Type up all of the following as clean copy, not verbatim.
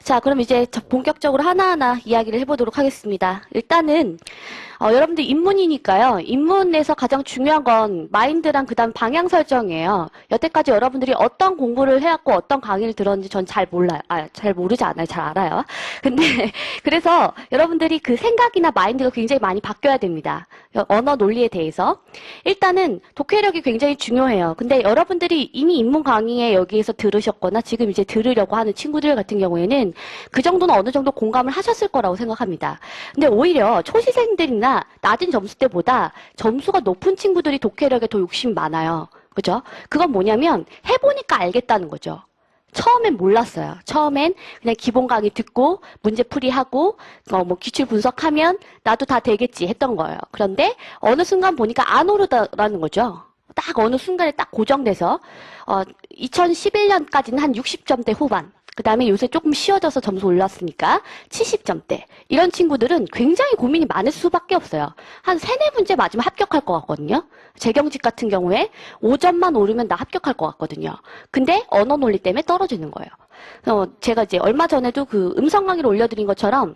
자, 그럼 이제 본격적으로 하나하나 이야기를 해보도록 하겠습니다. 일단은 여러분들 인문이니까요. 인문에서 가장 중요한 건 마인드랑 그다음 방향 설정이에요. 여태까지 여러분들이 어떤 공부를 해왔고 어떤 강의를 들었는지 전 잘 몰라요. 잘 모르지 않아요. 잘 알아요. 근데 그래서 여러분들이 그 생각이나 마인드가 굉장히 많이 바뀌어야 됩니다. 언어 논리에 대해서. 일단은 독해력이 굉장히 중요해요. 근데 여러분들이 이미 인문 강의에 여기에서 들으셨거나 지금 이제 들으려고 하는 친구들 같은 경우에는 그 정도는 어느 정도 공감을 하셨을 거라고 생각합니다. 근데 오히려 초시생들이나 낮은 점수 때보다 점수가 높은 친구들이 독해력에 더 욕심이 많아요. 그죠? 그건 뭐냐면 해보니까 알겠다는 거죠. 처음엔 몰랐어요. 처음엔 그냥 기본 강의 듣고 문제풀이하고 뭐 기출 분석하면 나도 다 되겠지 했던 거예요. 그런데 어느 순간 보니까 안 오르더라는 거죠. 딱 어느 순간에 딱 고정돼서 2011년까지는 한 60점대 후반, 그 다음에 요새 조금 쉬워져서 점수 올랐으니까 70점대. 이런 친구들은 굉장히 고민이 많을 수밖에 없어요. 한 3-4문제 맞으면 합격할 것 같거든요. 재경직 같은 경우에 5점만 오르면 나 합격할 것 같거든요. 근데 언어 논리 때문에 떨어지는 거예요. 제가 이제 얼마 전에도 그 음성 강의를 올려드린 것처럼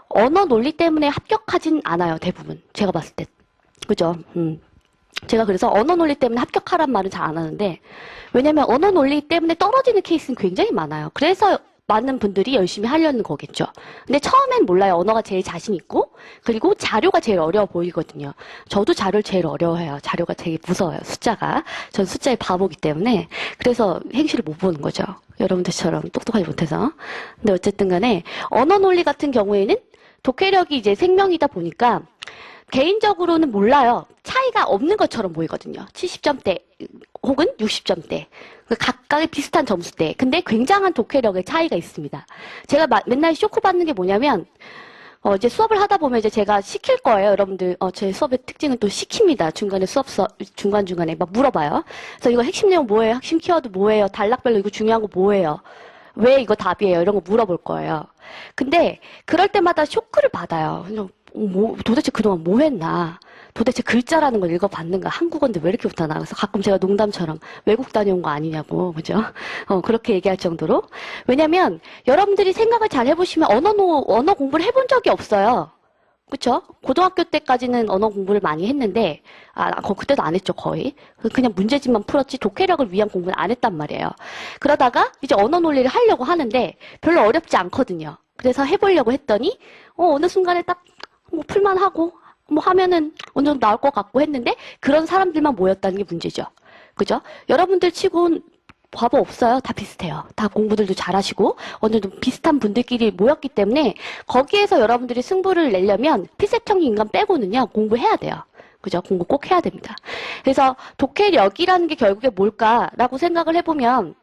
언어 논리 때문에 합격하진 않아요. 대부분. 제가 봤을 때. 그죠? 제가 그래서 언어 논리 때문에 합격하란 말은 잘 안 하는데, 왜냐면 언어 논리 때문에 떨어지는 케이스는 굉장히 많아요. 그래서 많은 분들이 열심히 하려는 거겠죠. 근데 처음엔 몰라요. 언어가 제일 자신 있고, 그리고 자료가 제일 어려워 보이거든요. 저도 자료를 제일 어려워해요. 자료가 되게 무서워요. 숫자가. 전 숫자의 바보기 때문에. 그래서 행시를 못 보는 거죠. 여러분들처럼 똑똑하지 못해서. 근데 어쨌든 간에 언어 논리 같은 경우에는 독해력이 이제 생명이다 보니까 개인적으로는 몰라요. 차이가 없는 것처럼 보이거든요. 70점대 혹은 60점대. 각각의 비슷한 점수대. 근데 굉장한 독해력의 차이가 있습니다. 제가 맨날 쇼크 받는 게 뭐냐면 이제 수업을 하다 보면 이제 제가 시킬 거예요. 여러분들 제 수업의 특징은 또 시킵니다. 중간에 중간중간에 막 물어봐요. 그래서 이거 핵심 내용 뭐예요? 핵심 키워드 뭐예요? 단락별로 이거 중요한 거 뭐예요? 왜 이거 답이에요? 이런 거 물어볼 거예요. 근데 그럴 때마다 쇼크를 받아요. 도대체 그동안 뭐 했나? 도대체 글자라는 걸 읽어봤는가? 한국어인데 왜 이렇게 못하나? 그래서 가끔 제가 농담처럼 외국 다녀온 거 아니냐고, 그죠? 그렇게 얘기할 정도로. 왜냐면, 여러분들이 생각을 잘 해보시면 언어 공부를 해본 적이 없어요. 그쵸? 고등학교 때까지는 언어 공부를 많이 했는데, 그때도 안 했죠, 거의. 그냥 문제집만 풀었지, 독해력을 위한 공부는 안 했단 말이에요. 그러다가, 이제 언어 논리를 하려고 하는데, 별로 어렵지 않거든요. 그래서 해보려고 했더니, 어느 순간에 딱, 뭐 풀만하고 뭐 하면은 어느 정도 나올 것 같고 했는데 그런 사람들만 모였다는 게 문제죠. 그죠? 여러분들 치곤 바보 없어요. 다 비슷해요. 다 공부들도 잘하시고 어느 정도 비슷한 분들끼리 모였기 때문에 거기에서 여러분들이 승부를 내려면 피색형인 인간 빼고는요. 공부해야 돼요. 그죠? 공부 꼭 해야 됩니다. 그래서 독해력이라는 게 결국에 뭘까라고 생각을 해보면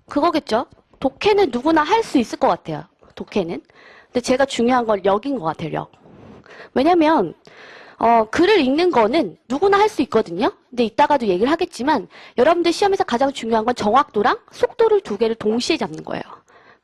그거겠죠. 독해는 누구나 할 수 있을 것 같아요. 독해는. 근데 제가 중요한 건 력인 것 같아요. 력. 왜냐면 글을 읽는 거는 누구나 할 수 있거든요. 근데 이따가도 얘기를 하겠지만 여러분들 시험에서 가장 중요한 건 정확도랑 속도를 두 개를 동시에 잡는 거예요.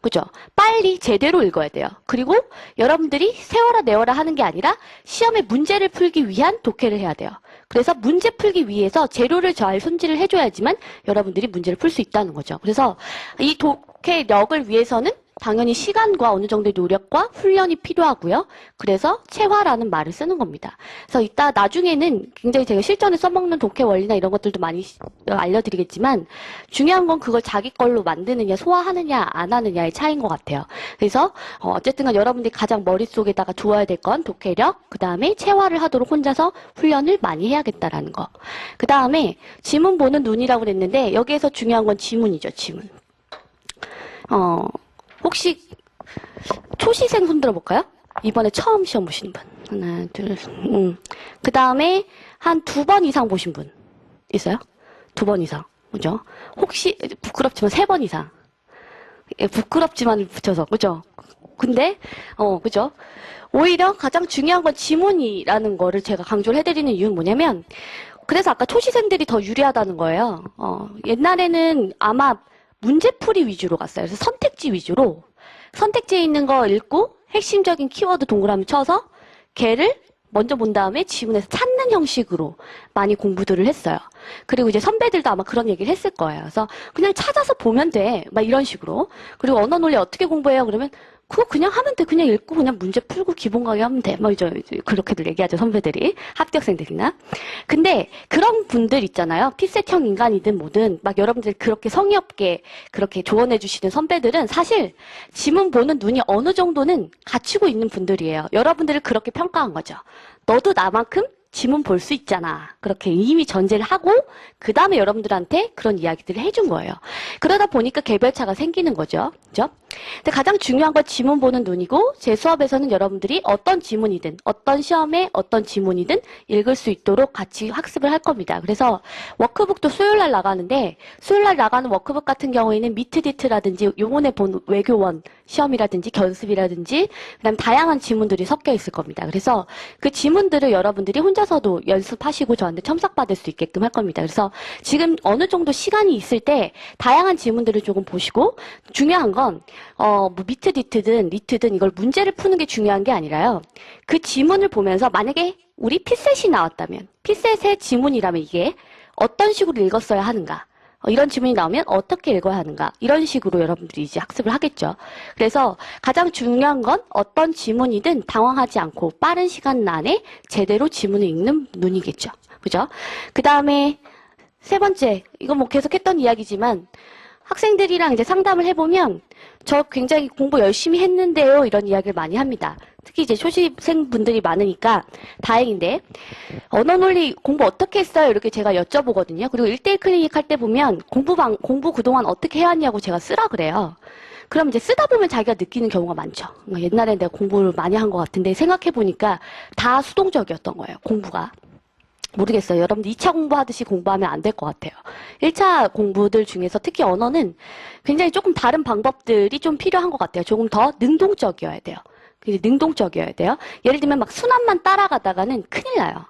그죠? 빨리 제대로 읽어야 돼요. 그리고 여러분들이 세워라 내워라 하는 게 아니라 시험에 문제를 풀기 위한 독해를 해야 돼요. 그래서 문제 풀기 위해서 재료를 잘 손질을 해줘야지만 여러분들이 문제를 풀 수 있다는 거죠. 그래서 이 독해력을 위해서는 당연히 시간과 어느 정도의 노력과 훈련이 필요하고요. 그래서 체화라는 말을 쓰는 겁니다. 그래서 이따 나중에는 굉장히 제가 실전에 써먹는 독해 원리나 이런 것들도 많이 알려드리겠지만 중요한 건 그걸 자기 걸로 만드느냐 소화하느냐 안 하느냐의 차이인 것 같아요. 그래서 어쨌든 간 여러분들이 가장 머릿속에다가 두어야 될 건 독해력, 그 다음에 체화를 하도록 혼자서 훈련을 많이 해야겠다라는 거. 그 다음에 지문 보는 눈이라고 그랬는데 여기에서 중요한 건 지문이죠. 지문. 혹시 초시생 손 들어볼까요? 이번에 처음 시험 보시는 분. 하나, 둘, 그 다음에 한 2번 이상 보신 분 있어요? 2번 이상. 그죠? 혹시 부끄럽지만 3번 이상. 예, 부끄럽지만을 붙여서. 그죠? 근데 그죠? 오히려 가장 중요한 건 지문이라는 거를 제가 강조를 해드리는 이유는 뭐냐면 그래서 아까 초시생들이 더 유리하다는 거예요. 옛날에는 아마 문제풀이 위주로 갔어요. 그래서 선택지 위주로 선택지에 있는 거 읽고 핵심적인 키워드 동그라미 쳐서 걔를 먼저 본 다음에 지문에서 찾는 형식으로 많이 공부들을 했어요. 그리고 이제 선배들도 아마 그런 얘기를 했을 거예요. 그래서 그냥 찾아서 보면 돼. 막 이런 식으로. 그리고 언어 논리 어떻게 공부해요? 그러면 그거 그냥 하면 돼. 그냥 읽고 그냥 문제 풀고 기본 강의 하면 돼. 막 이제 그렇게들 얘기하죠. 선배들이. 합격생들이나. 근데 그런 분들 있잖아요. 피셋형 인간이든 뭐든 막 여러분들 그렇게 성의 없게 그렇게 조언해 주시는 선배들은 사실 지문 보는 눈이 어느 정도는 갖추고 있는 분들이에요. 여러분들을 그렇게 평가한 거죠. 너도 나만큼 지문 볼 수 있잖아. 그렇게 이미 전제를 하고 그 다음에 여러분들한테 그런 이야기들을 해준 거예요. 그러다 보니까 개별차가 생기는 거죠. 그죠? 근데 가장 중요한 건 지문 보는 눈이고 제 수업에서는 여러분들이 어떤 지문이든 어떤 시험에 어떤 지문이든 읽을 수 있도록 같이 학습을 할 겁니다. 그래서 워크북도 수요일날 나가는데 수요일날 나가는 워크북 같은 경우에는 미트디트라든지 요번에 본 외교원 시험이라든지 견습이라든지 그다음 다양한 지문들이 섞여 있을 겁니다. 그래서 그 지문들을 여러분들이 혼자서도 연습하시고 저한테 첨삭받을 수 있게끔 할 겁니다. 그래서 지금 어느 정도 시간이 있을 때 다양한 지문들을 조금 보시고 중요한 건 뭐 미트디트든 리트든 이걸 문제를 푸는 게 중요한 게 아니라요. 그 지문을 보면서 만약에 우리 피셋이 나왔다면 피셋의 지문이라면 이게 어떤 식으로 읽었어야 하는가 이런 지문이 나오면 어떻게 읽어야 하는가 이런 식으로 여러분들이 이제 학습을 하겠죠. 그래서 가장 중요한 건 어떤 지문이든 당황하지 않고 빠른 시간 안에 제대로 지문을 읽는 눈이겠죠. 그죠? 그 다음에 세 번째, 이거 뭐 계속 했던 이야기지만 학생들이랑 이제 상담을 해보면 저 굉장히 공부 열심히 했는데요 이런 이야기를 많이 합니다. 특히 이제 초시생분들이 많으니까 다행인데 언어 논리 공부 어떻게 했어요? 이렇게 제가 여쭤보거든요. 그리고 1대1 클리닉 할 때 보면 공부 그동안 어떻게 해왔냐고 제가 쓰라 그래요. 그럼 이제 쓰다 보면 자기가 느끼는 경우가 많죠. 옛날에 내가 공부를 많이 한 것 같은데 생각해보니까 다 수동적이었던 거예요. 공부가. 모르겠어요. 여러분들 2차 공부하듯이 공부하면 안 될 것 같아요. 1차 공부들 중에서 특히 언어는 굉장히 조금 다른 방법들이 좀 필요한 것 같아요. 조금 더 능동적이어야 돼요. 능동적이어야 돼요. 예를 들면 막 순환만 따라가다가는 큰일 나요.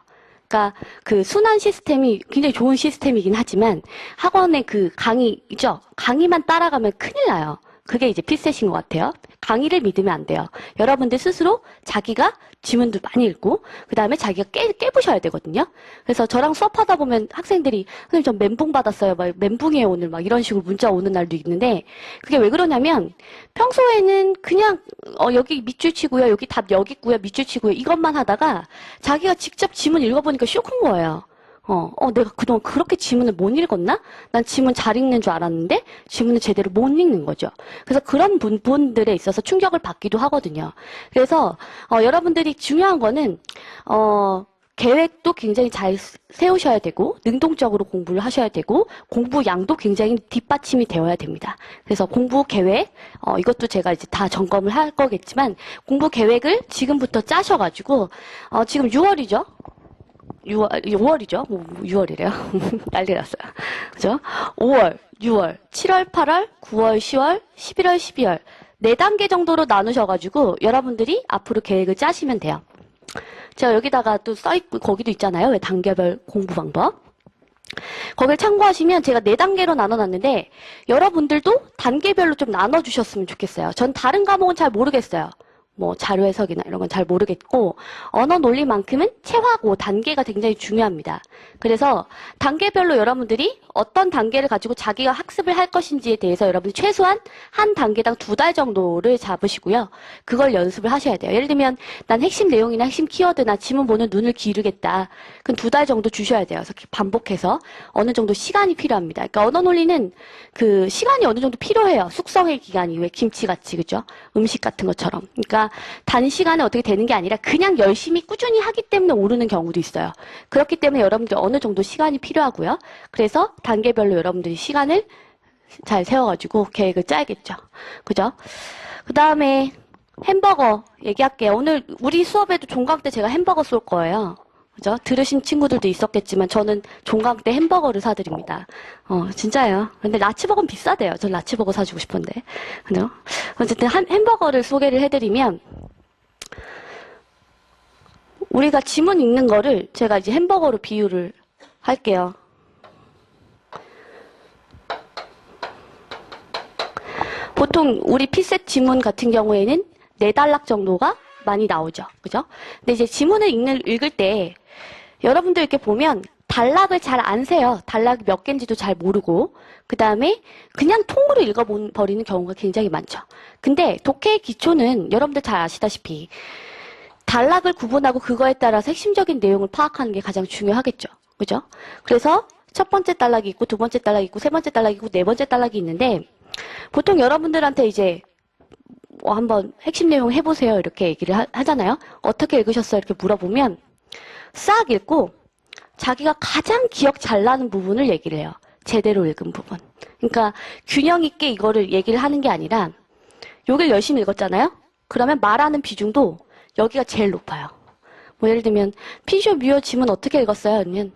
그러니까 그 순환 시스템이 굉장히 좋은 시스템이긴 하지만 학원의 그 강의죠. 강의만 따라가면 큰일 나요. 그게 이제 필셋인 것 같아요. 강의를 믿으면 안 돼요. 여러분들 스스로 자기가 지문도 많이 읽고 그 다음에 자기가 깨부셔야 되거든요. 그래서 저랑 수업하다 보면 학생들이 선생님 전 멘붕 받았어요. 막 멘붕이에요 오늘 막 이런 식으로 문자 오는 날도 있는데 그게 왜 그러냐면 평소에는 그냥 여기 밑줄 치고요. 여기 답 여기 있고요. 밑줄 치고요. 이것만 하다가 자기가 직접 지문 읽어보니까 쇼크인 거예요. 내가 그동안 그렇게 지문을 못 읽었나? 난 지문 잘 읽는 줄 알았는데 지문을 제대로 못 읽는 거죠. 그래서 그런 부분들에 있어서 충격을 받기도 하거든요. 그래서 여러분들이 중요한 거는 계획도 굉장히 잘 세우셔야 되고 능동적으로 공부를 하셔야 되고 공부 양도 굉장히 뒷받침이 되어야 됩니다. 그래서 공부 계획 이것도 제가 이제 다 점검을 할 거겠지만 공부 계획을 지금부터 짜셔가지고 지금 6월이죠. 5월이죠. 6월이래요. 난리 났어요. 그죠? 5월, 6월, 7월, 8월, 9월, 10월, 11월, 12월. 4단계 정도로 나누셔가지고 여러분들이 앞으로 계획을 짜시면 돼요. 제가 여기다가 또 써있고, 거기도 있잖아요. 왜 단계별 공부 방법. 거길 참고하시면 제가 4단계로 나눠놨는데 여러분들도 단계별로 좀 나눠주셨으면 좋겠어요. 전 다른 과목은 잘 모르겠어요. 뭐 자료 해석이나 이런 건 잘 모르겠고 언어 논리만큼은 체화고 단계가 굉장히 중요합니다. 그래서 단계별로 여러분들이 어떤 단계를 가지고 자기가 학습을 할 것인지에 대해서 여러분이 최소한 한 단계당 2달 정도를 잡으시고요. 그걸 연습을 하셔야 돼요. 예를 들면 난 핵심 내용이나 핵심 키워드나 지문 보는 눈을 기르겠다. 그럼 2달 정도 주셔야 돼요. 그래서 반복해서 어느 정도 시간이 필요합니다. 그러니까 언어 논리는 그 시간이 어느 정도 필요해요. 숙성의 기간이 왜 김치같이 그죠? 음식 같은 것처럼. 그러니까 단시간에 어떻게 되는 게 아니라 그냥 열심히 꾸준히 하기 때문에 오르는 경우도 있어요. 그렇기 때문에 여러분들 어느 정도 시간이 필요하고요. 그래서 단계별로 여러분들이 시간을 잘 세워가지고 계획을 짜야겠죠. 그죠? 그 다음에 햄버거 얘기할게요. 오늘 우리 수업에도 종강 때 제가 햄버거 쏠 거예요. 그죠? 들으신 친구들도 있었겠지만 저는 종강 때 햄버거를 사드립니다. 진짜예요. 근데 라치버거는 비싸대요. 전 라치버거 사주고 싶은데. 그죠? 어쨌든 햄버거를 소개를 해드리면 우리가 지문 읽는 거를 제가 이제 햄버거로 비유를 할게요. 보통 우리 피셋 지문 같은 경우에는 4단락 정도가 많이 나오죠. 그죠? 근데 이제 지문을 읽을 때 여러분들 이렇게 보면 단락을 잘 안 세요. 단락이 몇 개인지도 잘 모르고 그 다음에 그냥 통으로 읽어버리는 경우가 굉장히 많죠. 근데 독해의 기초는 여러분들 잘 아시다시피 단락을 구분하고 그거에 따라서 핵심적인 내용을 파악하는 게 가장 중요하겠죠. 그죠? 그래서 첫 번째 단락이 있고 두 번째 단락이 있고 세 번째 단락이 있고 네 번째 단락이 있는데 보통 여러분들한테 이제 한번 핵심 내용 해보세요 이렇게 얘기를 하잖아요. 어떻게 읽으셨어요? 이렇게 물어보면 싹 읽고 자기가 가장 기억 잘 나는 부분을 얘기를 해요. 제대로 읽은 부분. 그러니까 균형 있게 이거를 얘기를 하는 게 아니라 여기를 열심히 읽었잖아요. 그러면 말하는 비중도 여기가 제일 높아요. 뭐 예를 들면 핀쇼 뮤어 지문 어떻게 읽었어요? 아니면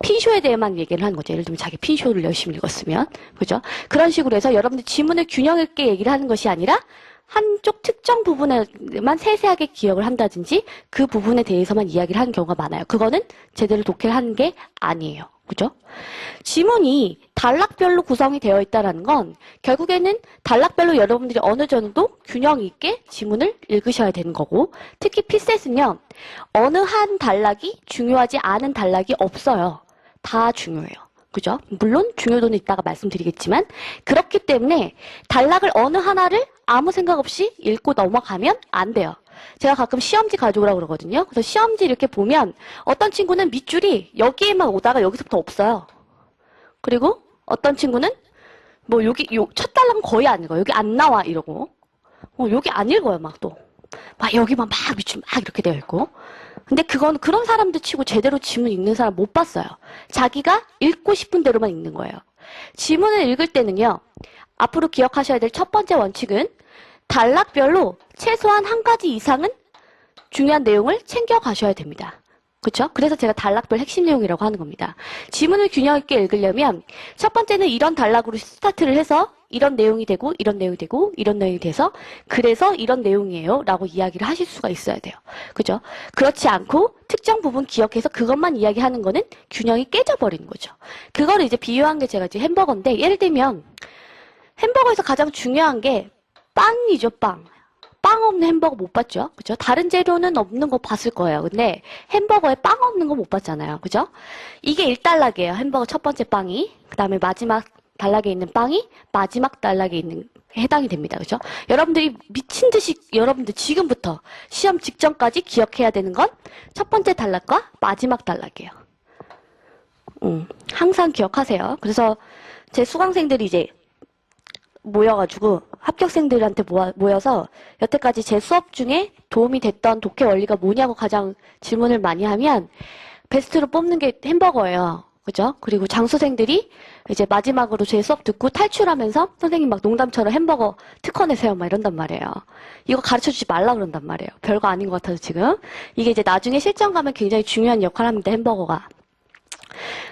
핀쇼에 대해만 얘기를 하는 거죠. 예를 들면 자기 핀쇼를 열심히 읽었으면 그죠? 그런 식으로 해서 여러분들 지문을 균형 있게 얘기를 하는 것이 아니라 한쪽 특정 부분에만 세세하게 기억을 한다든지 그 부분에 대해서만 이야기를 하는 경우가 많아요. 그거는 제대로 독해를 하는 게 아니에요. 그죠? 지문이 단락별로 구성이 되어 있다는 건 결국에는 단락별로 여러분들이 어느 정도 균형 있게 지문을 읽으셔야 되는 거고 특히 피셋은요. 어느 한 단락이 중요하지 않은 단락이 없어요. 다 중요해요. 그죠? 물론 중요도는 이따가 말씀드리겠지만 그렇기 때문에 단락을 어느 하나를 아무 생각 없이 읽고 넘어가면 안 돼요. 제가 가끔 시험지 가져오라고 그러거든요. 그래서 시험지 이렇게 보면 어떤 친구는 밑줄이 여기에만 오다가 여기서부터 없어요. 그리고 어떤 친구는 뭐 첫 단락은 거의 안 읽어요. 여기 안 나와 이러고 여기 안 읽어요. 막 또 막 여기만 막 밑줄 막 이렇게 되어 있고 근데 그건 그런 사람들 치고 제대로 지문 읽는 사람 못 봤어요. 자기가 읽고 싶은 대로만 읽는 거예요. 지문을 읽을 때는요. 앞으로 기억하셔야 될 첫 번째 원칙은 단락별로 최소한 한 가지 이상은 중요한 내용을 챙겨 가셔야 됩니다. 그렇죠? 그래서 제가 단락별 핵심 내용이라고 하는 겁니다. 지문을 균형 있게 읽으려면 첫 번째는 이런 단락으로 스타트를 해서 이런 내용이 되고 이런 내용이 되고 이런 내용이 돼서 그래서 이런 내용이에요 라고 이야기를 하실 수가 있어야 돼요. 그죠? 그렇지 않고 특정 부분 기억해서 그것만 이야기하는 거는 균형이 깨져버리는 거죠. 그거를 이제 비유한 게 제가 이제 햄버거인데 예를 들면 햄버거에서 가장 중요한 게 빵이죠. 빵 없는 햄버거 못 봤죠? 그죠? 다른 재료는 없는 거 봤을 거예요. 근데 햄버거에 빵 없는 거 못 봤잖아요. 그죠? 이게 1단락이에요. 햄버거 첫 번째 빵이. 그 다음에 마지막 단락에 있는 빵이 마지막 단락에 있는 해당이 됩니다. 그죠? 여러분들이 미친 듯이 여러분들 지금부터 시험 직전까지 기억해야 되는 건 첫 번째 단락과 마지막 단락이에요. 항상 기억하세요. 그래서 제 수강생들이 이제 모여가지고 합격생들한테 모여서 여태까지 제 수업 중에 도움이 됐던 독해 원리가 뭐냐고 가장 질문을 많이 하면 베스트로 뽑는 게 햄버거예요. 그죠? 그리고 장수생들이 이제 마지막으로 제 수업 듣고 탈출하면서 선생님 막 농담처럼 햄버거 특허 내세요 막 이런단 말이에요. 이거 가르쳐주지 말라 그런단 말이에요. 별거 아닌 것 같아서 지금. 이게 이제 나중에 실전 가면 굉장히 중요한 역할을 합니다. 햄버거가.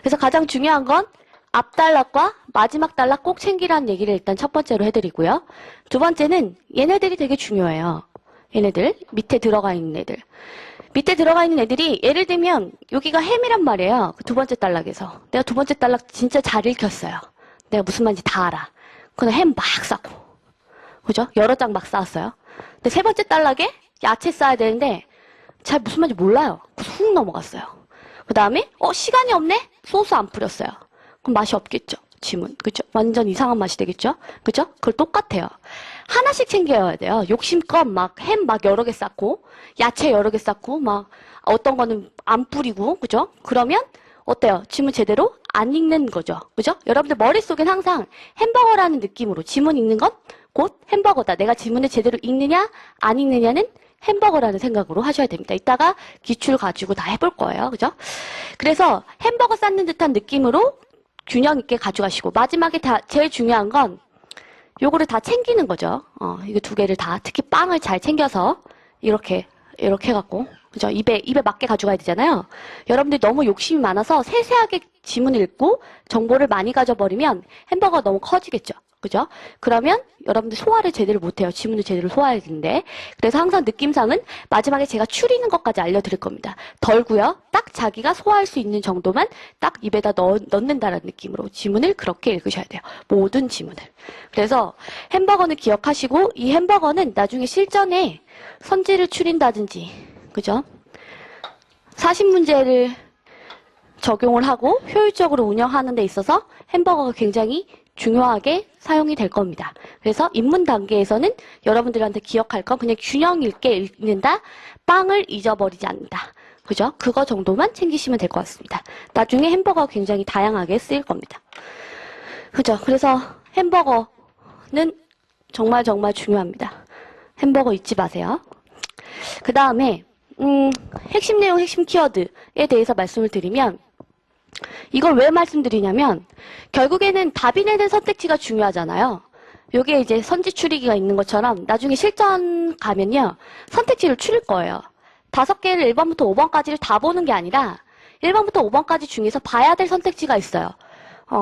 그래서 가장 중요한 건 앞단락과 마지막 단락 꼭 챙기라는 얘기를 일단 첫 번째로 해드리고요. 두 번째는 얘네들이 되게 중요해요. 얘네들 밑에 들어가 있는 애들. 밑에 들어가 있는 애들이 예를 들면 여기가 햄이란 말이에요. 그 두 번째 단락에서. 내가 두 번째 단락 진짜 잘 읽혔어요. 내가 무슨 말인지 다 알아. 그냥 햄 막 쌓고. 그죠? 여러 장 막 쌓았어요. 근데 세 번째 단락에 야채 쌓아야 되는데 잘 무슨 말인지 몰라요. 그래서 훅 넘어갔어요. 그 다음에 시간이 없네? 소스 안 뿌렸어요. 그럼 맛이 없겠죠. 지문. 그죠? 완전 이상한 맛이 되겠죠? 그죠? 그걸 똑같아요. 하나씩 챙겨야 돼요. 욕심껏 막 햄 막 여러 개 쌓고 야채 여러 개 쌓고 막 어떤 거는 안 뿌리고 그죠? 그러면 어때요? 지문 제대로 안 읽는 거죠. 그죠? 여러분들 머릿속엔 항상 햄버거라는 느낌으로 지문 읽는 건 곧 햄버거다. 내가 지문을 제대로 읽느냐 안 읽느냐는 햄버거라는 생각으로 하셔야 됩니다. 이따가 기출 가지고 다 해볼 거예요. 그죠? 그래서 햄버거 쌓는 듯한 느낌으로 균형 있게 가져가시고 마지막에 제일 중요한 건 요거를 다 챙기는 거죠. 이거 두 개를 다 특히 빵을 잘 챙겨서 이렇게 해갖고 그죠? 입에 맞게 가져가야 되잖아요. 여러분들이 너무 욕심이 많아서 세세하게 지문을 읽고 정보를 많이 가져버리면 햄버거가 너무 커지겠죠. 그죠? 그러면 여러분들 소화를 제대로 못해요. 지문을 제대로 소화해야 되는데. 그래서 항상 느낌상은 마지막에 제가 추리는 것까지 알려드릴 겁니다. 덜고요. 딱 자기가 소화할 수 있는 정도만 딱 입에다 넣는다는 느낌으로 지문을 그렇게 읽으셔야 돼요. 모든 지문을. 그래서 햄버거는 기억하시고 이 햄버거는 나중에 실전에 선지를 추린다든지 그죠? 사십 문제를 적용을 하고 효율적으로 운영하는 데 있어서 햄버거가 굉장히 중요하게 사용이 될 겁니다. 그래서 입문 단계에서는 여러분들한테 기억할 건 그냥 균형 있게 읽는다, 빵을 잊어버리지 않는다. 그죠? 그거 정도만 챙기시면 될 것 같습니다. 나중에 햄버거가 굉장히 다양하게 쓰일 겁니다. 그죠? 그래서 햄버거는 정말 중요합니다. 햄버거 잊지 마세요. 그 다음에 핵심 내용, 핵심 키워드에 대해서 말씀을 드리면 이걸 왜 말씀드리냐면 결국에는 답이 내는 선택지가 중요하잖아요. 요게 이제 선지 추리기가 있는 것처럼 나중에 실전 가면요. 선택지를 추릴 거예요. 5개를 1번부터 5번까지를 다 보는 게 아니라 1번부터 5번까지 중에서 봐야 될 선택지가 있어요.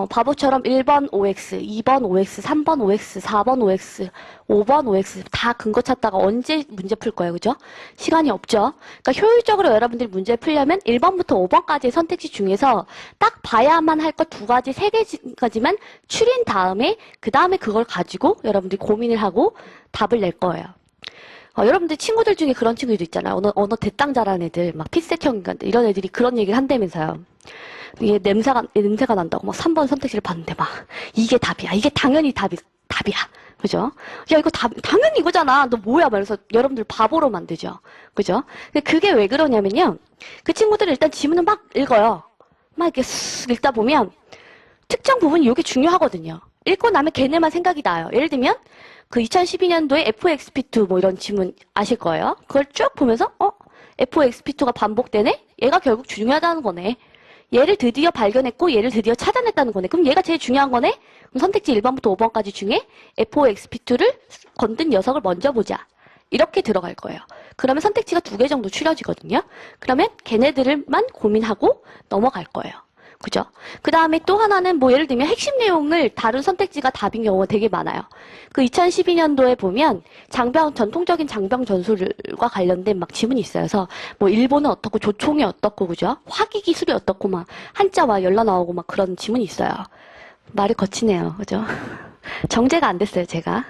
바보처럼 1번 OX, 2번 OX, 3번 OX, 4번 OX, 5번 OX 다 근거 찾다가 언제 문제 풀 거예요. 그죠? 시간이 없죠? 그러니까 효율적으로 여러분들이 문제를 풀려면 1번부터 5번까지의 선택지 중에서 딱 봐야만 할 것 2가지, 3개까지만 추린 다음에 그 다음에 그걸 가지고 여러분들이 고민을 하고 답을 낼 거예요. 여러분들 친구들 중에 그런 친구들도 있잖아요. 언어 대땅 잘하는 애들, 막 피셋형인가 이런 애들이 그런 얘기를 한다면서요. 이게 냄새가 난다고 막 3번 선택지를 봤는데 막 이게 답이야. 이게 당연히 답이야. 그죠? 야, 이거 당연히 이거잖아. 너 뭐야? 말해서 여러분들 바보로 만들죠. 그죠? 근데 그게 왜 그러냐면요. 그 친구들은 일단 지문을 막 읽어요. 막 이렇게 쓱 읽다 보면 특정 부분이 이게 중요하거든요. 읽고 나면 걔네만 생각이 나요. 예를 들면 그 2012년도에 FOXP2 뭐 이런 지문 아실 거예요. 그걸 쭉 보면서 FOXP2가 반복되네? 얘가 결국 중요하다는 거네. 얘를 드디어 발견했고 얘를 드디어 찾아냈다는 거네. 그럼 얘가 제일 중요한 거네? 그럼 선택지 1번부터 5번까지 중에 FOXP2를 건든 녀석을 먼저 보자. 이렇게 들어갈 거예요. 그러면 선택지가 2개 정도 추려지거든요. 그러면 걔네들만 고민하고 넘어갈 거예요. 그죠? 그 다음에 또 하나는 뭐 예를 들면 핵심 내용을 다룬 선택지가 답인 경우가 되게 많아요. 그 2012년도에 보면 전통적인 장병 전술과 관련된 막 지문이 있어요. 그래서 뭐 일본은 어떻고 조총이 어떻고 그죠? 화기 기술이 어떻고 막 한자와 열라 나오고 막 그런 지문이 있어요. 말이 거치네요. 그죠? 정제가 안 됐어요, 제가.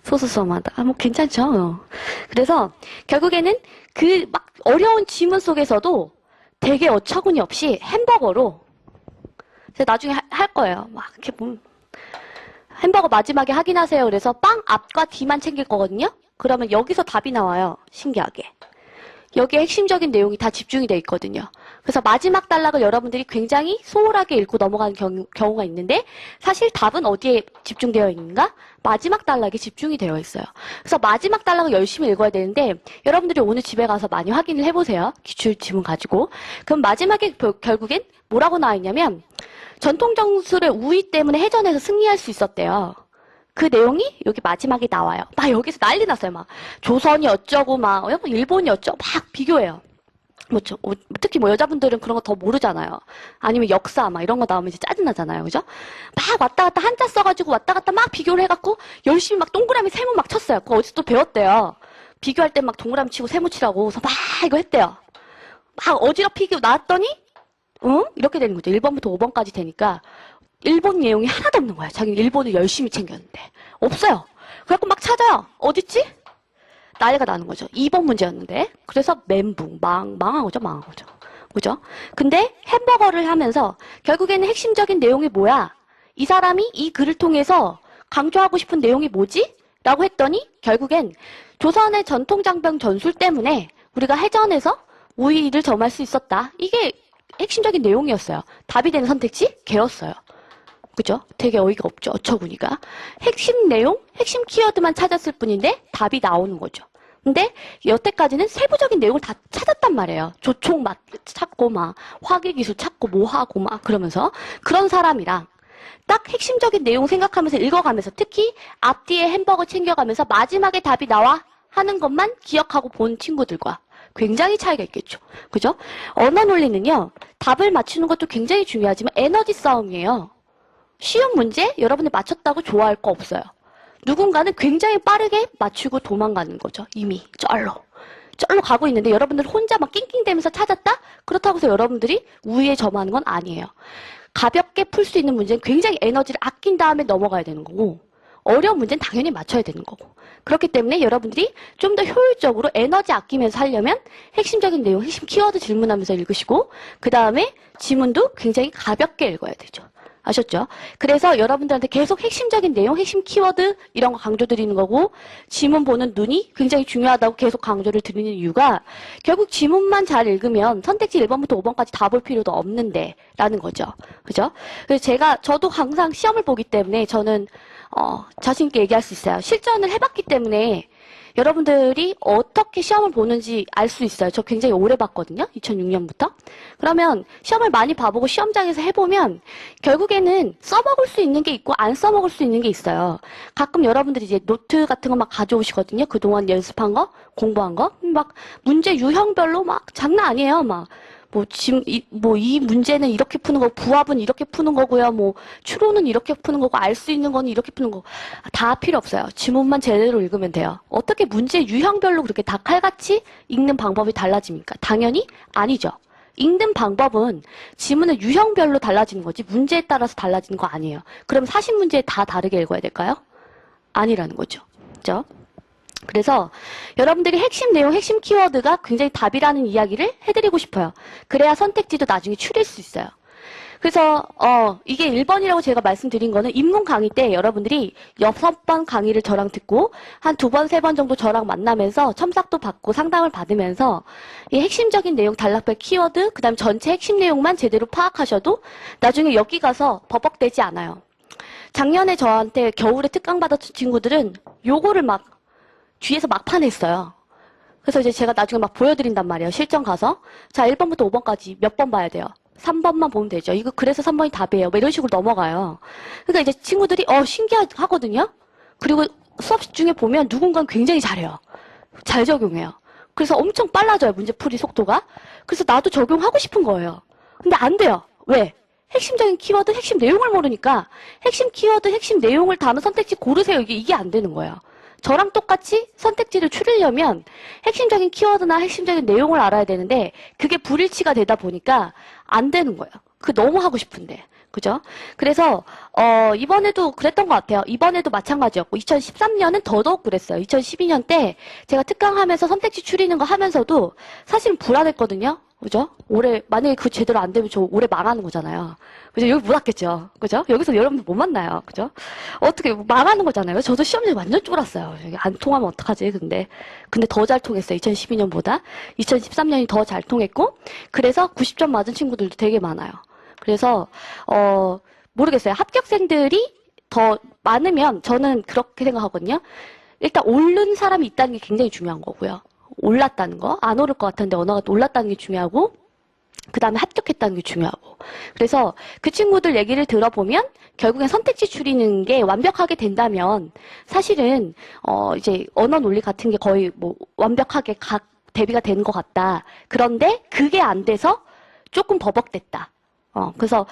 소수서마다. 뭐 괜찮죠? 그래서 결국에는 그 막 어려운 지문 속에서도 되게 어처구니 없이 햄버거로 제가 나중에 할 거예요. 막 이렇게 보면 햄버거 마지막에 확인하세요. 그래서 빵 앞과 뒤만 챙길 거거든요. 그러면 여기서 답이 나와요. 신기하게. 여기에 핵심적인 내용이 다 집중이 돼 있거든요. 그래서 마지막 단락을 여러분들이 굉장히 소홀하게 읽고 넘어가는 경우가 있는데 사실 답은 어디에 집중되어 있는가? 마지막 단락에 집중이 되어 있어요. 그래서 마지막 단락을 열심히 읽어야 되는데 여러분들이 오늘 집에 가서 많이 확인을 해보세요. 기출 지문 가지고. 그럼 마지막에 결국엔 뭐라고 나와 있냐면 전통 정술의 우위 때문에 해전에서 승리할 수 있었대요. 그 내용이 여기 마지막에 나와요. 막 여기서 난리 났어요. 막 조선이 어쩌고 막 일본이 어쩌고 막 비교해요. 특히 뭐 여자분들은 그런 거 더 모르잖아요. 아니면 역사 막 이런 거 나오면 이제 짜증나잖아요. 그죠? 막 왔다 갔다 한자 써가지고 왔다 갔다 막 비교를 해갖고 열심히 막 동그라미 세모 막 쳤어요. 그거 어디서 또 배웠대요. 비교할 때 막 동그라미 치고 세모 치라고. 그래서 막 이거 했대요. 막 어지럽히고 나왔더니 응? 이렇게 되는 거죠. 1번부터 5번까지 되니까 일본 내용이 하나도 없는 거야. 자기는 일본을 열심히 챙겼는데. 없어요. 그래갖고 막 찾아요. 어딨지? 난리가 나는 거죠. 2번 문제였는데. 그래서 멘붕, 망한 거죠. 그죠? 근데 햄버거를 하면서 결국에는 핵심적인 내용이 뭐야? 이 사람이 이 글을 통해서 강조하고 싶은 내용이 뭐지? 라고 했더니 결국엔 조선의 전통장병 전술 때문에 우리가 해전에서 우위를 점할 수 있었다. 이게 핵심적인 내용이었어요. 답이 되는 선택지? 개였어요. 그죠? 되게 어이가 없죠. 어처구니가. 핵심 내용, 핵심 키워드만 찾았을 뿐인데 답이 나오는 거죠. 근데 여태까지는 세부적인 내용을 다 찾았단 말이에요. 조총 찾고 막 화기기술 찾고 뭐 하고 막 그러면서 그런 사람이랑 딱 핵심적인 내용 생각하면서 읽어가면서 특히 앞뒤에 햄버거 챙겨가면서 마지막에 답이 나와 하는 것만 기억하고 본 친구들과 굉장히 차이가 있겠죠. 그죠? 언어 논리는요. 답을 맞추는 것도 굉장히 중요하지만 에너지 싸움이에요. 쉬운 문제 여러분들 맞췄다고 좋아할 거 없어요. 누군가는 굉장히 빠르게 맞추고 도망가는 거죠. 이미 쩔로 가고 있는데 여러분들 혼자 막 낑낑대면서 찾았다? 그렇다고 해서 여러분들이 우위에 점하는 건 아니에요. 가볍게 풀 수 있는 문제는 굉장히 에너지를 아낀 다음에 넘어가야 되는 거고, 어려운 문제는 당연히 맞춰야 되는 거고. 그렇기 때문에 여러분들이 좀 더 효율적으로 에너지 아끼면서 하려면 핵심적인 내용, 핵심 키워드 질문하면서 읽으시고, 그 다음에 지문도 굉장히 가볍게 읽어야 되죠. 아셨죠? 그래서 여러분들한테 계속 핵심적인 내용, 핵심 키워드 이런 거 강조드리는 거고, 지문 보는 눈이 굉장히 중요하다고 계속 강조를 드리는 이유가 결국 지문만 잘 읽으면 선택지 1번부터 5번까지 다 볼 필요도 없는데 라는 거죠. 그죠? 그래서 저도 항상 시험을 보기 때문에 저는 자신 있게 얘기할 수 있어요. 실전을 해봤기 때문에 여러분들이 어떻게 시험을 보는지 알 수 있어요. 저 굉장히 오래 봤거든요. 2006년부터. 그러면 시험을 많이 봐보고 시험장에서 해보면 결국에는 써먹을 수 있는 게 있고 안 써먹을 수 있는 게 있어요. 가끔 여러분들이 이제 노트 같은 거 막 가져오시거든요. 그동안 연습한 거, 공부한 거. 막 문제 유형별로 막 장난 아니에요. 막. 이 문제는 이렇게 푸는 거고, 부합은 이렇게 푸는 거고요. 추론은 이렇게 푸는 거고, 알 수 있는 거는 이렇게 푸는 거고. 다 필요 없어요. 지문만 제대로 읽으면 돼요. 어떻게 문제 유형별로 그렇게 다 칼같이 읽는 방법이 달라집니까? 당연히 아니죠. 읽는 방법은 지문의 유형별로 달라지는 거지, 문제에 따라서 달라지는 거 아니에요. 그럼 40문제 다 다르게 읽어야 될까요? 아니라는 거죠. 그죠? 그래서 여러분들이 핵심 내용, 핵심 키워드가 굉장히 답이라는 이야기를 해드리고 싶어요. 그래야 선택지도 나중에 추릴 수 있어요. 그래서 이게 1번이라고 제가 말씀드린 거는 입문 강의 때 여러분들이 6번 강의를 저랑 듣고 한 2번, 3번 정도 저랑 만나면서 첨삭도 받고 상담을 받으면서 이 핵심적인 내용, 단락별 키워드, 그 다음 전체 핵심 내용만 제대로 파악하셔도 나중에 여기 가서 버벅대지 않아요. 작년에 저한테 겨울에 특강 받았던 친구들은 요거를 막 뒤에서 막판했어요. 그래서 이제 제가 나중에 막 보여드린단 말이에요. 실전 가서. 자, 1번부터 5번까지 몇 번 봐야 돼요. 3번만 보면 되죠. 이거 그래서 3번이 답이에요. 뭐 이런 식으로 넘어가요. 그러니까 이제 친구들이 신기하거든요. 그리고 수업 중에 보면 누군가는 굉장히 잘해요. 잘 적용해요. 그래서 엄청 빨라져요. 문제풀이 속도가. 그래서 나도 적용하고 싶은 거예요. 근데 안 돼요. 왜? 핵심적인 키워드, 핵심 내용을 모르니까 핵심 키워드, 핵심 내용을 담은 선택지 고르세요. 이게 안 되는 거예요. 저랑 똑같이 선택지를 추리려면 핵심적인 키워드나 핵심적인 내용을 알아야 되는데 그게 불일치가 되다 보니까 안 되는 거예요. 너무 하고 싶은데. 그죠? 그래서 이번에도 그랬던 것 같아요. 이번에도 마찬가지였고 2013년은 더더욱 그랬어요. 2012년 때 제가 특강하면서 선택지 추리는 거 하면서도 사실은 불안했거든요. 그죠? 만약에 그거 제대로 안 되면 저 올해 망하는 거잖아요. 그죠? 여기 못 왔겠죠. 그죠? 여기서 여러분들 못 만나요. 그죠? 어떻게, 망하는 거잖아요. 저도 시험지 완전 쫄았어요. 안 통하면 어떡하지? 근데 더 잘 통했어요. 2012년보다. 2013년이 더 잘 통했고, 그래서 90점 맞은 친구들도 되게 많아요. 그래서, 모르겠어요. 합격생들이 더 많으면 저는 그렇게 생각하거든요. 일단 오른 사람이 있다는 게 굉장히 중요한 거고요. 올랐다는 거, 안 오를 것 같은데 언어가 올랐다는 게 중요하고, 그 다음에 합격했다는 게 중요하고. 그래서 그 친구들 얘기를 들어보면 결국엔 선택지 추리는 게 완벽하게 된다면 사실은 이제 언어 논리 같은 게 거의 완벽하게 대비가 되는 것 같다. 그런데 그게 안 돼서 조금 버벅댔다. 그래서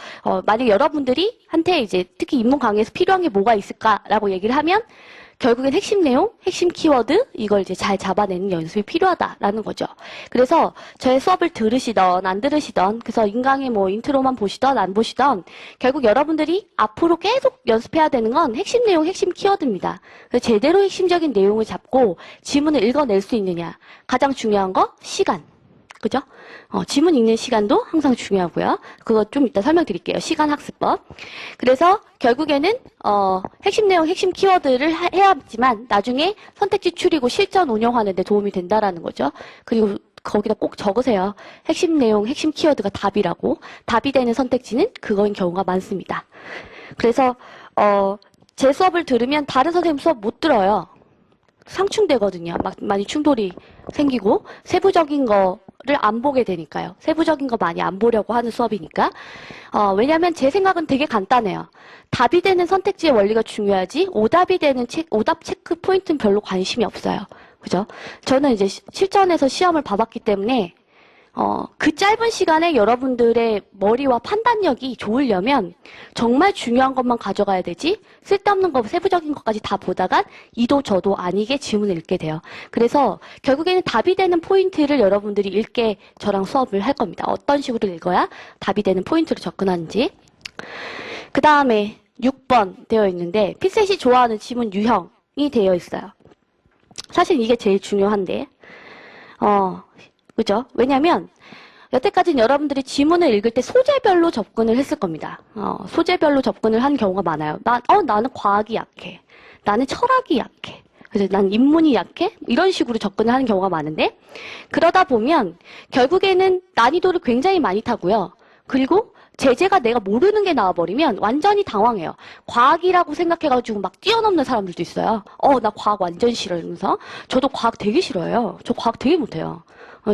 만약 여러분들이 한테 이제 특히 입문 강의에서 필요한 게 뭐가 있을까라고 얘기를 하면 결국엔 핵심 내용, 핵심 키워드 이걸 이제 잘 잡아내는 연습이 필요하다라는 거죠. 그래서 저의 수업을 들으시던 안 들으시던 그래서 인강의 인트로만 보시던 안 보시던 결국 여러분들이 앞으로 계속 연습해야 되는 건 핵심 내용, 핵심 키워드입니다. 그래서 제대로 핵심적인 내용을 잡고 지문을 읽어낼 수 있느냐. 가장 중요한 거 시간. 그죠? 지문 읽는 시간도 항상 중요하고요. 그거 좀 이따 설명드릴게요. 시간 학습법. 그래서 결국에는 핵심 내용, 핵심 키워드를 해야 하지만 나중에 선택지 추리고 실전 운영하는 데 도움이 된다라는 거죠. 그리고 거기다 꼭 적으세요. 핵심 내용, 핵심 키워드가 답이라고. 답이 되는 선택지는 그거인 경우가 많습니다. 그래서 제 수업을 들으면 다른 선생님 수업 못 들어요. 상충되거든요. 많이 충돌이 생기고 세부적인 거를 안 보게 되니까요. 세부적인 거 많이 안 보려고 하는 수업이니까. 왜냐하면 제 생각은 되게 간단해요. 답이 되는 선택지의 원리가 중요하지 오답이 되는 오답 체크 포인트는 별로 관심이 없어요. 그죠? 저는 이제 실전에서 시험을 봐봤기 때문에 그 짧은 시간에 여러분들의 머리와 판단력이 좋으려면 정말 중요한 것만 가져가야 되지 쓸데없는 거 세부적인 것까지 다 보다간 이도 저도 아니게 지문을 읽게 돼요. 그래서 결국에는 답이 되는 포인트를 여러분들이 읽게 저랑 수업을 할 겁니다. 어떤 식으로 읽어야 답이 되는 포인트로 접근하는지. 그 다음에 6번 되어 있는데 피셋이 좋아하는 지문 유형이 되어 있어요. 사실 이게 제일 중요한데 그죠? 왜냐면 여태까지는 여러분들이 지문을 읽을 때 소재별로 접근을 했을 겁니다. 소재별로 접근을 한 경우가 많아요. 나는 과학이 약해. 나는 철학이 약해. 그래서 난 인문이 약해? 이런 식으로 접근을 하는 경우가 많은데 그러다 보면 결국에는 난이도를 굉장히 많이 타고요. 그리고 제재가 내가 모르는 게 나와버리면 완전히 당황해요. 과학이라고 생각해가지고 막 뛰어넘는 사람들도 있어요. 나 과학 완전 싫어 이러면서. 저도 과학 되게 싫어해요. 저 과학 되게 못해요.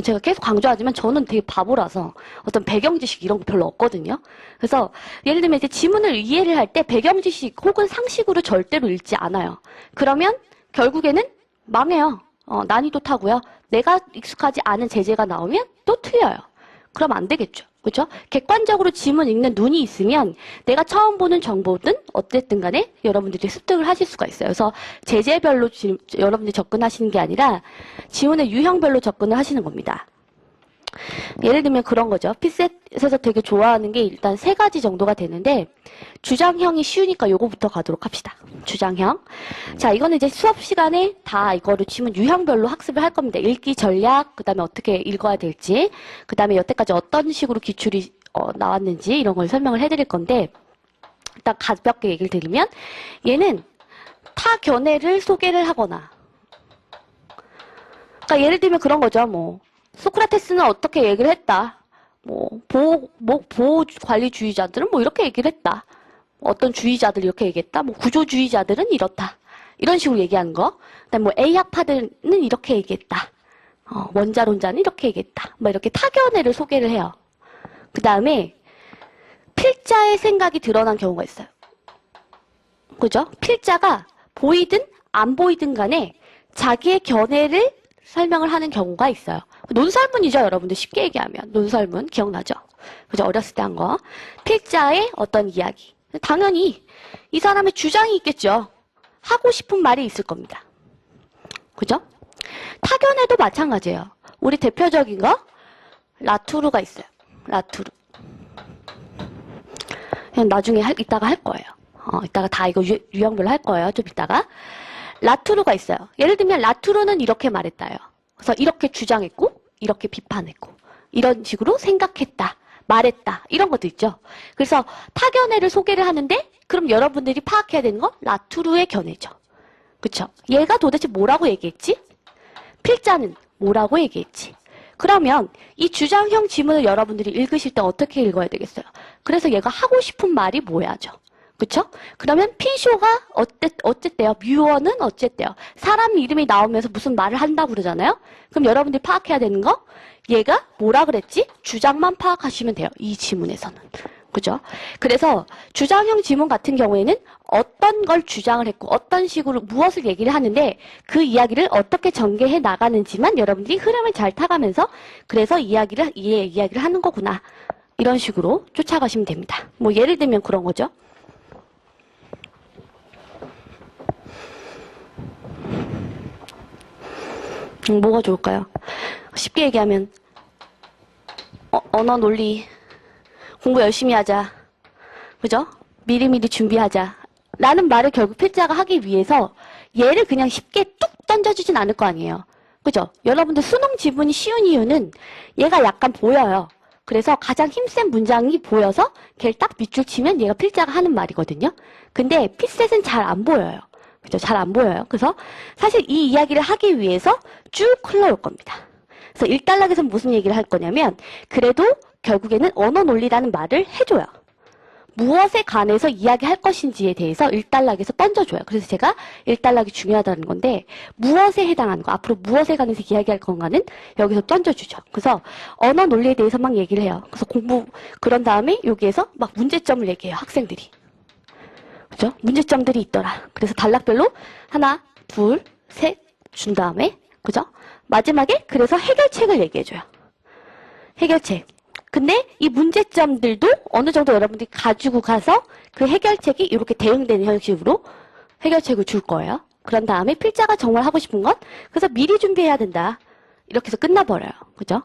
제가 계속 강조하지만 저는 되게 바보라서 어떤 배경 지식 이런 거 별로 없거든요. 그래서 예를 들면 이제 지문을 이해를 할 때 배경 지식 혹은 상식으로 절대로 읽지 않아요. 그러면 결국에는 망해요. 난이도 타고요. 내가 익숙하지 않은 제재가 나오면 또 틀려요. 그럼 안 되겠죠. 그렇죠? 객관적으로 지문 읽는 눈이 있으면 내가 처음 보는 정보든 어쨌든 간에 여러분들이 습득을 하실 수가 있어요. 그래서 제재별로 여러분들이 접근하시는 게 아니라 지문의 유형별로 접근을 하시는 겁니다. 예를 들면 그런 거죠. 피셋에서 되게 좋아하는 게 일단 3가지 정도가 되는데 주장형이 쉬우니까 요거부터 가도록 합시다. 주장형. 자, 이거는 이제 수업 시간에 다 이거를 지문 유형별로 학습을 할 겁니다. 읽기 전략, 그 다음에 어떻게 읽어야 될지, 그 다음에 여태까지 어떤 식으로 기출이 나왔는지 이런 걸 설명을 해드릴 건데 일단 가볍게 얘기를 드리면 얘는 타 견해를 소개를 하거나 그러니까 예를 들면 그런 거죠. 뭐 소크라테스는 어떻게 얘기를 했다. 보호관리주의자들은 뭐 이렇게 얘기를 했다. 어떤 주의자들 이렇게 얘기했다. 구조주의자들은 이렇다. 이런 식으로 얘기하는 거. 그다음에 A학파들은 이렇게 얘기했다. 원자론자는 이렇게 얘기했다. 이렇게 타견해를 소개를 해요. 그 다음에 필자의 생각이 드러난 경우가 있어요. 그죠? 필자가 보이든 안 보이든 간에 자기의 견해를 설명을 하는 경우가 있어요. 논설문이죠, 여러분들. 쉽게 얘기하면. 논설문. 기억나죠? 그죠? 어렸을 때 한 거. 필자의 어떤 이야기. 당연히 이 사람의 주장이 있겠죠. 하고 싶은 말이 있을 겁니다. 그죠? 타견에도 마찬가지예요. 우리 대표적인 거, 라투르가 있어요. 라투르. 그냥 나중에 이따가 할 거예요. 이따가 다 이거 유형별로 할 거예요. 좀 이따가. 라투르가 있어요. 예를 들면 라투르는 이렇게 말했다요. 그래서 이렇게 주장했고 이렇게 비판했고 이런 식으로 생각했다. 말했다. 이런 것도 있죠. 그래서 타견해를 소개를 하는데 그럼 여러분들이 파악해야 되는 건 라투르의 견해죠. 그쵸? 얘가 도대체 뭐라고 얘기했지? 필자는 뭐라고 얘기했지? 그러면 이 주장형 지문을 여러분들이 읽으실 때 어떻게 읽어야 되겠어요? 그래서 얘가 하고 싶은 말이 뭐야죠? 그쵸? 그러면 핀쇼가 어쨌대요? 뮤어는 어쨌대요? 사람 이름이 나오면서 무슨 말을 한다고 그러잖아요? 그럼 여러분들이 파악해야 되는 거? 얘가 뭐라 그랬지? 주장만 파악하시면 돼요. 이 지문에서는. 그죠? 그래서 주장형 지문 같은 경우에는 어떤 걸 주장을 했고 어떤 식으로 무엇을 얘기를 하는데 그 이야기를 어떻게 전개해 나가는지만 여러분들이 흐름을 잘 타가면서 그래서 이야기를 하는 거구나. 이런 식으로 쫓아가시면 됩니다. 예를 들면 그런 거죠. 뭐가 좋을까요? 쉽게 얘기하면 언어 논리 공부 열심히 하자. 그죠? 미리미리 준비하자. 라는 말을 결국 필자가 하기 위해서 얘를 그냥 쉽게 뚝 던져주진 않을 거 아니에요. 그죠? 여러분들 수능 지문이 쉬운 이유는 얘가 약간 보여요. 그래서 가장 힘센 문장이 보여서 걔를 딱 밑줄 치면 얘가 필자가 하는 말이거든요. 근데 피셋은 잘 안 보여요. 그죠? 잘 안 보여요. 그래서 사실 이 이야기를 하기 위해서 쭉 흘러올 겁니다. 그래서 1단락에서는 무슨 얘기를 할 거냐면 그래도 결국에는 언어 논리라는 말을 해줘요. 무엇에 관해서 이야기할 것인지에 대해서 1단락에서 던져줘요. 그래서 제가 1단락이 중요하다는 건데 무엇에 해당하는 거, 앞으로 무엇에 관해서 이야기할 건가는 여기서 던져주죠. 그래서 언어 논리에 대해서 막 얘기를 해요. 그래서 그런 다음에 여기에서 막 문제점을 얘기해요. 학생들이. 그죠? 문제점들이 있더라. 그래서 단락별로 하나, 둘, 셋 준 다음에 그죠? 마지막에 그래서 해결책을 얘기해줘요. 해결책. 근데 이 문제점들도 어느 정도 여러분들이 가지고 가서 그 해결책이 이렇게 대응되는 형식으로 해결책을 줄 거예요. 그런 다음에 필자가 정말 하고 싶은 건 그래서 미리 준비해야 된다. 이렇게 해서 끝나버려요. 그죠?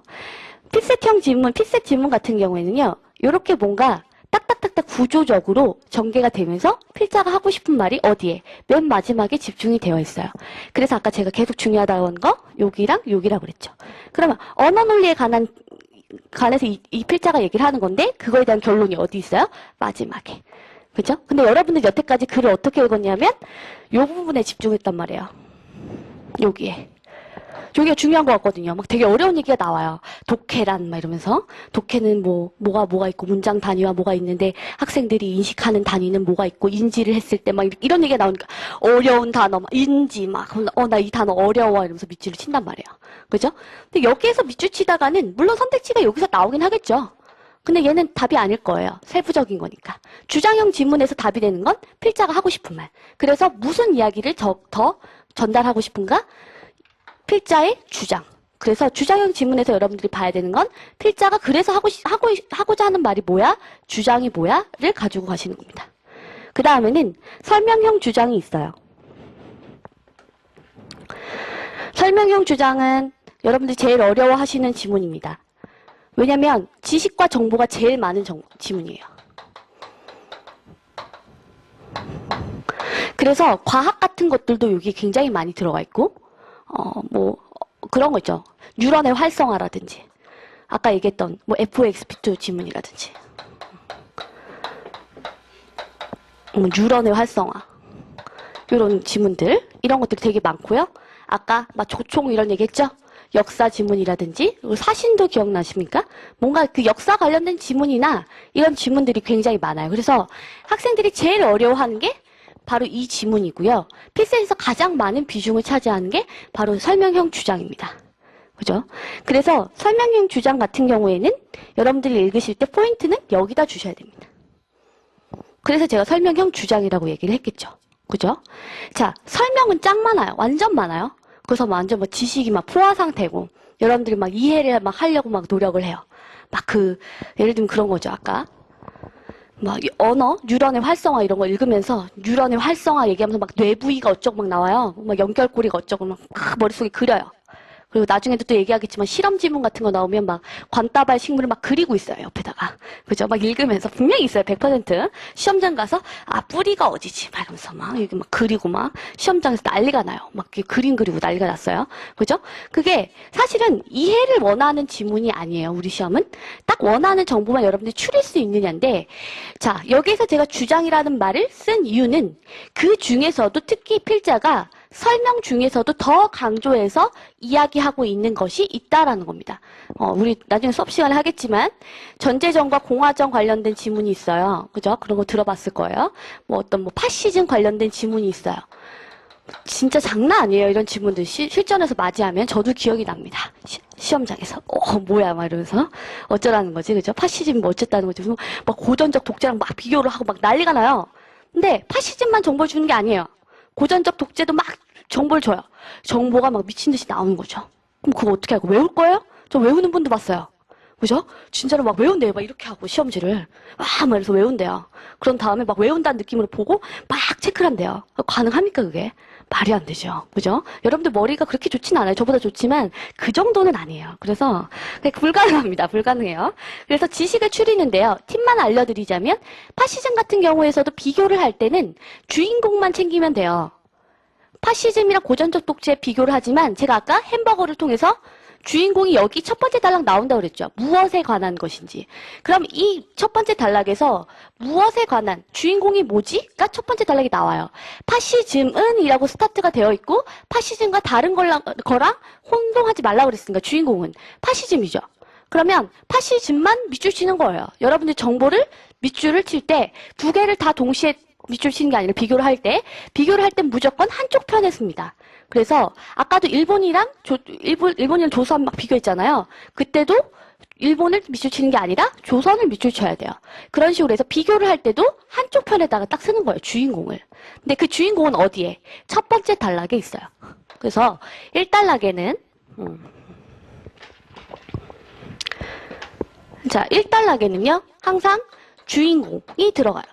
핏셋형 지문, 핏셋 지문 같은 경우에는요. 이렇게 뭔가 딱딱딱딱 구조적으로 전개가 되면서 필자가 하고 싶은 말이 어디에? 맨 마지막에 집중이 되어 있어요. 그래서 아까 제가 계속 중요하다고 한 거 여기랑 여기라고 그랬죠. 그러면 언어 논리에 관해서 이 필자가 얘기를 하는 건데 그거에 대한 결론이 어디 있어요? 마지막에. 그죠? 근데 여러분들 여태까지 글을 어떻게 읽었냐면 요 부분에 집중했단 말이에요. 여기에. 여기가 중요한 것 같거든요. 막 되게 어려운 얘기가 나와요. 독해란 막 이러면서 독해는 뭐가 있고 문장 단위와 뭐가 있는데 학생들이 인식하는 단위는 뭐가 있고 인지를 했을 때 막 이런 얘기가 나오니까 어려운 단어 막 인지 막 나 이 단어 어려워 이러면서 밑줄을 친단 말이에요. 그죠? 근데 여기에서 밑줄 치다가는 물론 선택지가 여기서 나오긴 하겠죠. 근데 얘는 답이 아닐 거예요. 세부적인 거니까. 주장형 지문에서 답이 되는 건 필자가 하고 싶은 말. 그래서 무슨 이야기를 더 전달하고 싶은가? 필자의 주장. 그래서 주장형 지문에서 여러분들이 봐야 되는 건 필자가 그래서 하고자 하는 말이 뭐야? 주장이 뭐야?를 가지고 가시는 겁니다. 그 다음에는 설명형 주장이 있어요. 설명형 주장은 여러분들이 제일 어려워하시는 지문입니다. 왜냐면 지식과 정보가 제일 많은 지문이에요. 그래서 과학 같은 것들도 여기 굉장히 많이 들어가 있고 그런 거 있죠. 뉴런의 활성화라든지, 아까 얘기했던, FOXP2 지문이라든지, 뉴런의 활성화. 이런 지문들, 이런 것들이 되게 많고요. 아까, 조총 이런 얘기 했죠? 역사 지문이라든지, 사신도 기억나십니까? 뭔가 그 역사 관련된 지문이나 이런 지문들이 굉장히 많아요. 그래서 학생들이 제일 어려워하는 게 바로 이 지문이고요. 필셋에서 가장 많은 비중을 차지하는 게 바로 설명형 주장입니다. 그죠? 그래서 설명형 주장 같은 경우에는 여러분들이 읽으실 때 포인트는 여기다 주셔야 됩니다. 그래서 제가 설명형 주장이라고 얘기를 했겠죠. 그죠? 자, 설명은 짱 많아요. 완전 많아요. 그래서 완전 지식이 포화상 되고 여러분들이 이해를 하려고 노력을 해요. 예를 들면 그런 거죠. 아까. 언어, 뉴런의 활성화 이런 거 읽으면서 뉴런의 활성화 얘기하면서 뇌부위가 어쩌고 나와요. 연결고리가 어쩌고 머릿속에 그려요. 그리고 나중에도 또 얘기하겠지만 실험 지문 같은 거 나오면 관다발 식물을 그리고 있어요. 옆에다가. 그죠? 읽으면서 분명히 있어요. 100%. 시험장 가서 뿌리가 어디지? 이러면서 여기 그리고 시험장에서 난리가 나요. 그림 그리고 난리가 났어요. 그죠? 그게 사실은 이해를 원하는 지문이 아니에요. 우리 시험은. 딱 원하는 정보만 여러분들이 추릴 수 있느냐인데, 자, 여기에서 제가 주장이라는 말을 쓴 이유는 그 중에서도 특히 필자가 설명 중에서도 더 강조해서 이야기하고 있는 것이 있다라는 겁니다. 우리 나중에 수업 시간에 하겠지만 전제전과 공화전 관련된 지문이 있어요. 그죠? 그런 거 들어봤을 거예요. 파시즘 관련된 지문이 있어요. 진짜 장난 아니에요. 이런 지문들 실전에서 맞이하면 저도 기억이 납니다. 시험장에서 뭐야 이러면서 어쩌라는 거지, 그죠? 파시즘 어쨌다는 거지. 고전적 독재랑 비교를 하고 난리가 나요. 근데 파시즘만 정보를 주는 게 아니에요. 고전적 독재도 정보를 줘요. 정보가 미친 듯이 나오는 거죠. 그럼 그거 어떻게 하고 외울 거예요? 저 외우는 분도 봤어요. 그죠? 진짜로 외운대요. 이렇게 하고 시험지를 이래서 외운대요. 그런 다음에 외운다는 느낌으로 보고 체크를 한대요. 가능합니까 그게? 말이 안 되죠. 그죠? 여러분들 머리가 그렇게 좋진 않아요. 저보다 좋지만 그 정도는 아니에요. 그래서 불가능합니다. 불가능해요. 그래서 지식을 추리는데요. 팁만 알려드리자면 파시즘 같은 경우에서도 비교를 할 때는 주인공만 챙기면 돼요. 파시즘이랑 고전적 독재에 비교를 하지만 제가 아까 햄버거를 통해서 주인공이 여기 첫 번째 단락 나온다고 그랬죠. 무엇에 관한 것인지. 그럼 이 첫 번째 단락에서 무엇에 관한 주인공이 뭐지?가 첫 번째 단락이 나와요. 파시즘은 이라고 스타트가 되어 있고 파시즘과 다른 거랑 혼동하지 말라고 그랬으니까 주인공은 파시즘이죠. 그러면 파시즘만 밑줄 치는 거예요. 여러분들 정보를 밑줄을 칠 때 두 개를 다 동시에 밑줄 치는 게 아니라 비교를 할 때 무조건 한쪽 편에 씁니다. 그래서 아까도 일본이랑 조선 비교했잖아요. 그때도 일본을 밑줄 치는 게 아니라 조선을 밑줄 쳐야 돼요. 그런 식으로 해서 비교를 할 때도 한쪽 편에다가 딱 쓰는 거예요. 주인공을. 근데 그 주인공은 어디에? 첫 번째 단락에 있어요. 그래서 1단락에는 자, 1단락에는요, 항상 주인공이 들어가요.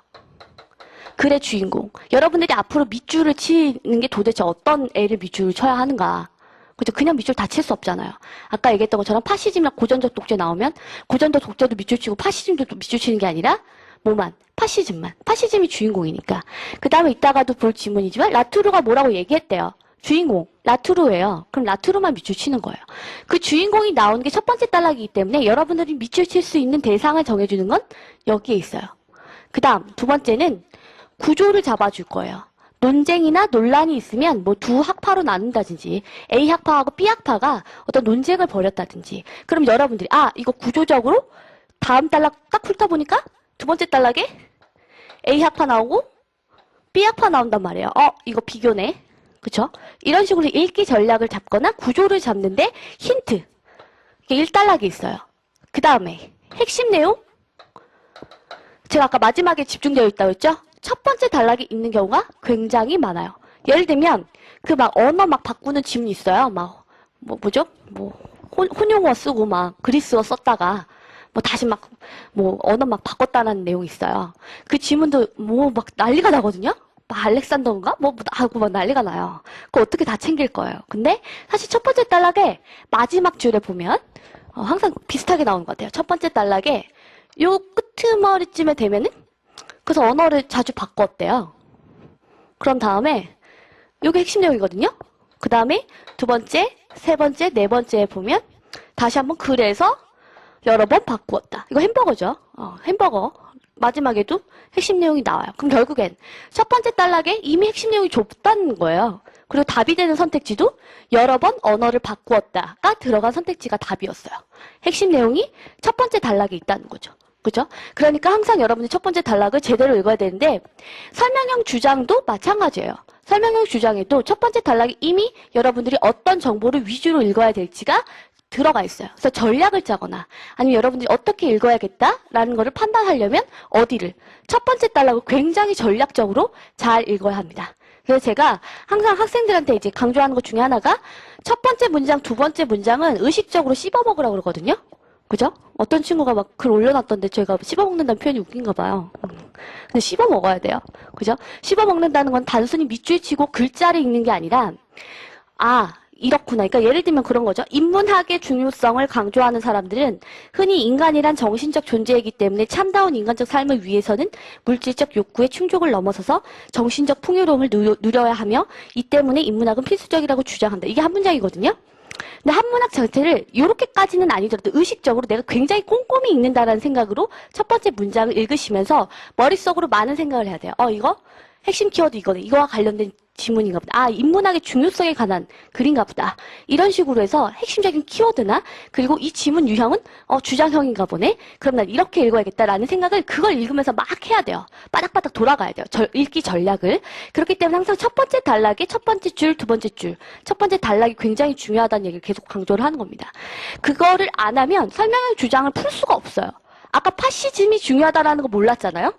글의 주인공. 여러분들이 앞으로 밑줄을 치는 게 도대체 어떤 애를 밑줄을 쳐야 하는가. 그죠? 그냥 밑줄 다 칠 수 없잖아요. 아까 얘기했던 것처럼 파시즘이나 고전적 독재 나오면 고전적 독재도 밑줄 치고 파시즘도 밑줄 치는 게 아니라 뭐만? 파시즘만. 파시즘이 주인공이니까. 그 다음에 이따가도 볼 지문이지만 라투르가 뭐라고 얘기했대요. 주인공. 라투르예요. 그럼 라투르만 밑줄 치는 거예요. 그 주인공이 나오는 게 첫 번째 단락이기 때문에 여러분들이 밑줄 칠 수 있는 대상을 정해주는 건 여기에 있어요. 그 다음 두 번째는 구조를 잡아줄 거예요. 논쟁이나 논란이 있으면 뭐 두 학파로 나눈다든지 A 학파하고 B 학파가 어떤 논쟁을 벌였다든지 그럼 여러분들이 이거 구조적으로 다음 단락 딱 훑어보니까 두 번째 단락에 A 학파 나오고 B 학파 나온단 말이에요. 이거 비교네. 그쵸? 이런 식으로 읽기 전략을 잡거나 구조를 잡는데 힌트. 이게 1단락이 있어요. 그 다음에 핵심 내용. 제가 아까 마지막에 집중되어 있다고 했죠? 첫 번째 단락이 있는 경우가 굉장히 많아요. 예를 들면 그 막 언어 막 바꾸는 지문이 있어요. 뭐죠? 혼용어 쓰고 막 그리스어 썼다가 다시 언어 막 바꿨다는 내용이 있어요. 그 지문도 막 난리가 나거든요? 알렉산더인가? 하고 막 난리가 나요. 그거 어떻게 다 챙길 거예요. 근데 사실 첫 번째 단락에 마지막 줄에 보면 항상 비슷하게 나오는 것 같아요. 첫 번째 단락에 요 끄트머리쯤에 되면은 그래서 언어를 자주 바꿨대요. 그런 다음에 요게 핵심 내용이거든요. 그 다음에 두 번째, 세 번째, 네 번째에 보면 다시 한번 그래서 여러 번 바꾸었다. 이거 햄버거죠. 햄버거. 마지막에도 핵심 내용이 나와요. 그럼 결국엔 첫 번째 단락에 이미 핵심 내용이 좁다는 거예요. 그리고 답이 되는 선택지도 여러 번 언어를 바꾸었다가 들어간 선택지가 답이었어요. 핵심 내용이 첫 번째 단락에 있다는 거죠. 그죠? 그러니까 항상 여러분이 첫 번째 단락을 제대로 읽어야 되는데 설명형 주장도 마찬가지예요. 설명형 주장에도 첫 번째 단락이 이미 여러분들이 어떤 정보를 위주로 읽어야 될지가 들어가 있어요. 그래서 전략을 짜거나 아니면 여러분들이 어떻게 읽어야겠다라는 거를 판단하려면 어디를 첫 번째 단락을 굉장히 전략적으로 잘 읽어야 합니다. 그래서 제가 항상 학생들한테 이제 강조하는 것 중에 하나가 첫 번째 문장, 두 번째 문장은 의식적으로 씹어먹으라고 그러거든요. 그죠? 어떤 친구가 막 글 올려놨던데 제가 씹어먹는다는 표현이 웃긴가 봐요. 근데 씹어먹어야 돼요. 그죠? 씹어먹는다는 건 단순히 밑줄 치고 글자를 읽는 게 아니라 이렇구나. 그러니까 예를 들면 그런 거죠. 인문학의 중요성을 강조하는 사람들은 흔히 인간이란 정신적 존재이기 때문에 참다운 인간적 삶을 위해서는 물질적 욕구의 충족을 넘어서서 정신적 풍요로움을 누려야 하며 이 때문에 인문학은 필수적이라고 주장한다. 이게 한 문장이거든요. 근데 한문학 자체를 이렇게까지는 아니더라도 의식적으로 내가 굉장히 꼼꼼히 읽는다라는 생각으로 첫 번째 문장을 읽으시면서 머릿속으로 많은 생각을 해야 돼요. 이거 핵심 키워드 이거네. 이거와 관련된 지문인가 보다. 인문학의 중요성에 관한 글인가 보다. 이런 식으로 해서 핵심적인 키워드나 그리고 이 지문 유형은 주장형인가 보네. 그럼 난 이렇게 읽어야겠다라는 생각을 그걸 읽으면서 막 해야 돼요. 바닥바닥 돌아가야 돼요. 읽기 전략을. 그렇기 때문에 항상 첫 번째 단락의 첫 번째 줄, 두 번째 줄. 첫 번째 단락이 굉장히 중요하다는 얘기를 계속 강조를 하는 겁니다. 그거를 안 하면 설명형 주장을 풀 수가 없어요. 아까 파시즘이 중요하다는 거 몰랐잖아요.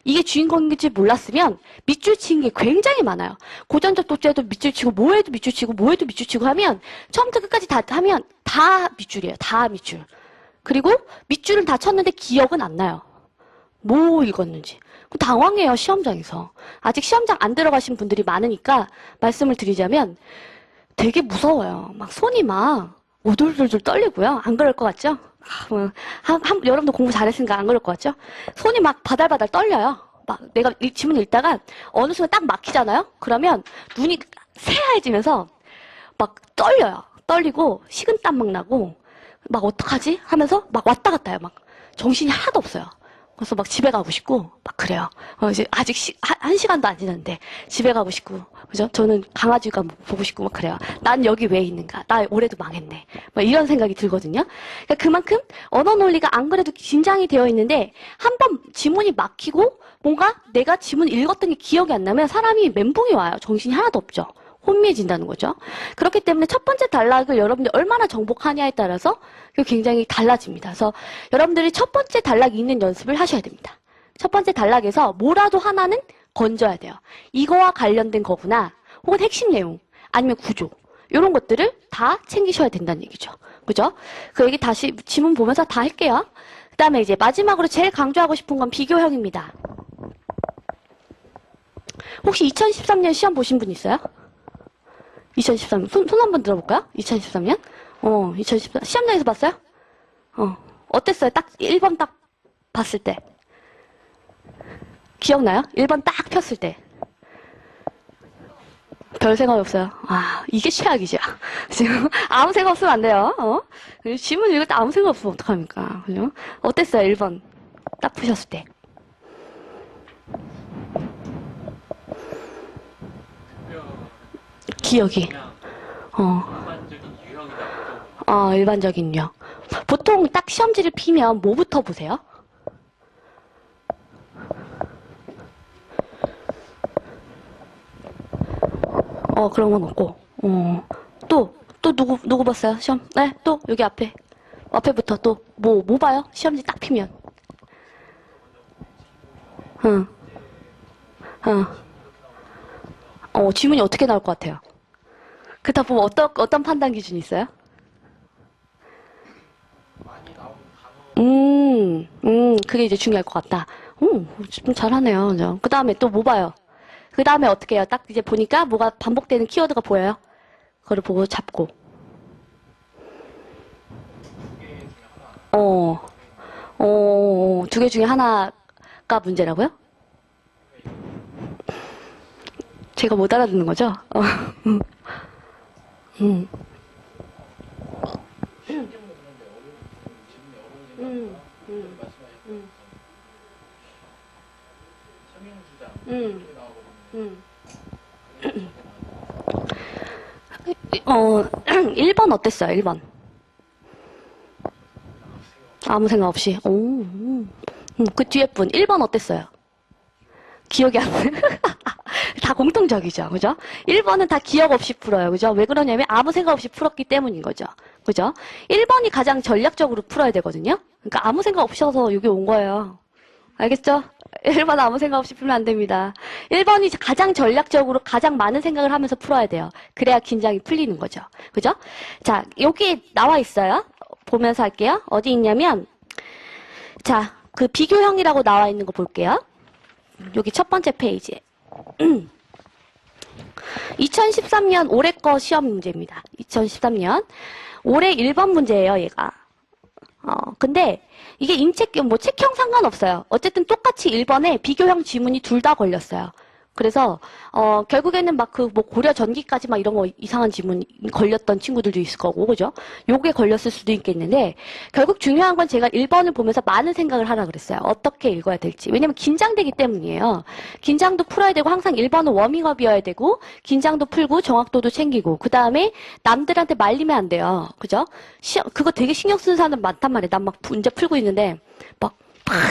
이게 주인공인지 몰랐으면 밑줄 치는 게 굉장히 많아요. 고전적 독재도 밑줄 치고 뭐해도 밑줄 치고 뭐해도 밑줄 치고 하면 처음부터 끝까지 다 하면 다 밑줄이에요. 다 밑줄. 그리고 밑줄은 다 쳤는데 기억은 안 나요. 뭐 읽었는지. 그럼 당황해요. 시험장에서. 아직 시험장 안 들어가신 분들이 많으니까 말씀을 드리자면 되게 무서워요. 막 손이 막 오돌돌돌 떨리고요. 안 그럴 것 같죠? 여러분도 공부 잘했으니까 안 그럴 것 같죠? 손이 막 바달바달 떨려요. 막 내가 지문 읽다가 어느 순간 딱 막히잖아요? 그러면 눈이 새하얘지면서 막 떨려요. 떨리고 식은땀 막 나고 막 어떡하지? 하면서 막 왔다 갔다 해요. 막 정신이 하나도 없어요. 그래서 막 집에 가고 싶고 막 그래요. 이제 아직 한 시간도 안 지났는데 집에 가고 싶고 그죠? 저는 강아지가 보고 싶고 막 그래요. 난 여기 왜 있는가? 나 올해도 망했네. 막 이런 생각이 들거든요. 그러니까 그만큼 언어 논리가 안 그래도 긴장이 되어 있는데 한 번 지문이 막히고 뭔가 내가 지문 읽었던 게 기억이 안 나면 사람이 멘붕이 와요. 정신이 하나도 없죠. 혼미해진다는 거죠. 그렇기 때문에 첫 번째 단락을 여러분들이 얼마나 정복하냐에 따라서 굉장히 달라집니다. 그래서 여러분들이 첫 번째 단락이 있는 연습을 하셔야 됩니다. 첫 번째 단락에서 뭐라도 하나는 건져야 돼요. 이거와 관련된 거구나. 혹은 핵심 내용, 아니면 구조. 이런 것들을 다 챙기셔야 된다는 얘기죠. 그죠? 그 얘기 다시 지문 보면서 다 할게요. 그 다음에 이제 마지막으로 제일 강조하고 싶은 건 비교형입니다. 혹시 2013년 시험 보신 분 있어요? 2013년. 손 한번 들어볼까요? 2013년? 2013. 시험장에서 봤어요? 어땠어요? 딱 1번 딱 봤을 때. 기억나요? 1번 딱 폈을 때. 별 생각이 없어요. 아, 이게 최악이죠. 지금 아무 생각 없으면 안 돼요. 지문 읽을 때 아무 생각 없으면 어떡합니까? 그죠? 어땠어요? 1번 딱 푸셨을 때. 기억이. 일반적인 유형. 보통 딱 시험지를 피면 뭐부터 보세요? 그런 건 없고. 또 누구 봤어요? 시험? 네, 또 여기 앞에부터 또 뭐 봐요? 시험지 딱 피면. 지문이 어떻게 나올 것 같아요? 그렇다 보면 어떤 판단 기준이 있어요? 그게 이제 중요할 것 같다. 좀 잘하네요. 그죠? 그 다음에 또 뭐 봐요? 그 다음에 어떻게 해요? 딱 이제 보니까 뭐가 반복되는 키워드가 보여요? 그걸 보고 잡고. 두 개 중에 하나가 문제라고요? 제가 못 알아듣는 거죠? 음. 1번 어땠어요? 1번. 아무 생각 없이. 그 뒤에 분. 1번 어땠어요? 기억이 안 나요? 다 공통적이죠. 그죠? 1번은 다 기억 없이 풀어요. 그죠? 왜 그러냐면 아무 생각 없이 풀었기 때문인 거죠. 그죠? 1번이 가장 전략적으로 풀어야 되거든요? 그러니까 아무 생각 없어서 여기 온 거예요. 알겠죠? 1번 아무 생각 없이 풀면 안 됩니다. 1번이 가장 전략적으로 가장 많은 생각을 하면서 풀어야 돼요. 그래야 긴장이 풀리는 거죠. 그죠? 자, 여기 나와 있어요. 보면서 할게요. 어디 있냐면, 자, 그 비교형이라고 나와 있는 거 볼게요. 여기 첫 번째 페이지에. 2013년 올해 거 시험 문제입니다. 2013년. 올해 1번 문제예요, 얘가. 근데 이게 책형 상관없어요. 어쨌든 똑같이 1번에 비교형 지문이 둘 다 걸렸어요. 그래서 결국에는 고려 전기까지 막 이런 거 이상한 지문 걸렸던 친구들도 있을 거고, 그죠? 요게 걸렸을 수도 있겠는데 결국 중요한 건 제가 1번을 보면서 많은 생각을 하라 그랬어요. 어떻게 읽어야 될지. 왜냐면 긴장되기 때문이에요. 긴장도 풀어야 되고 항상 1번은 워밍업이어야 되고 긴장도 풀고 정확도도 챙기고 그 다음에 남들한테 말리면 안 돼요. 그죠? 그거 되게 신경 쓰는 사람 많단 말이에요. 난 막 문제 풀고 있는데 막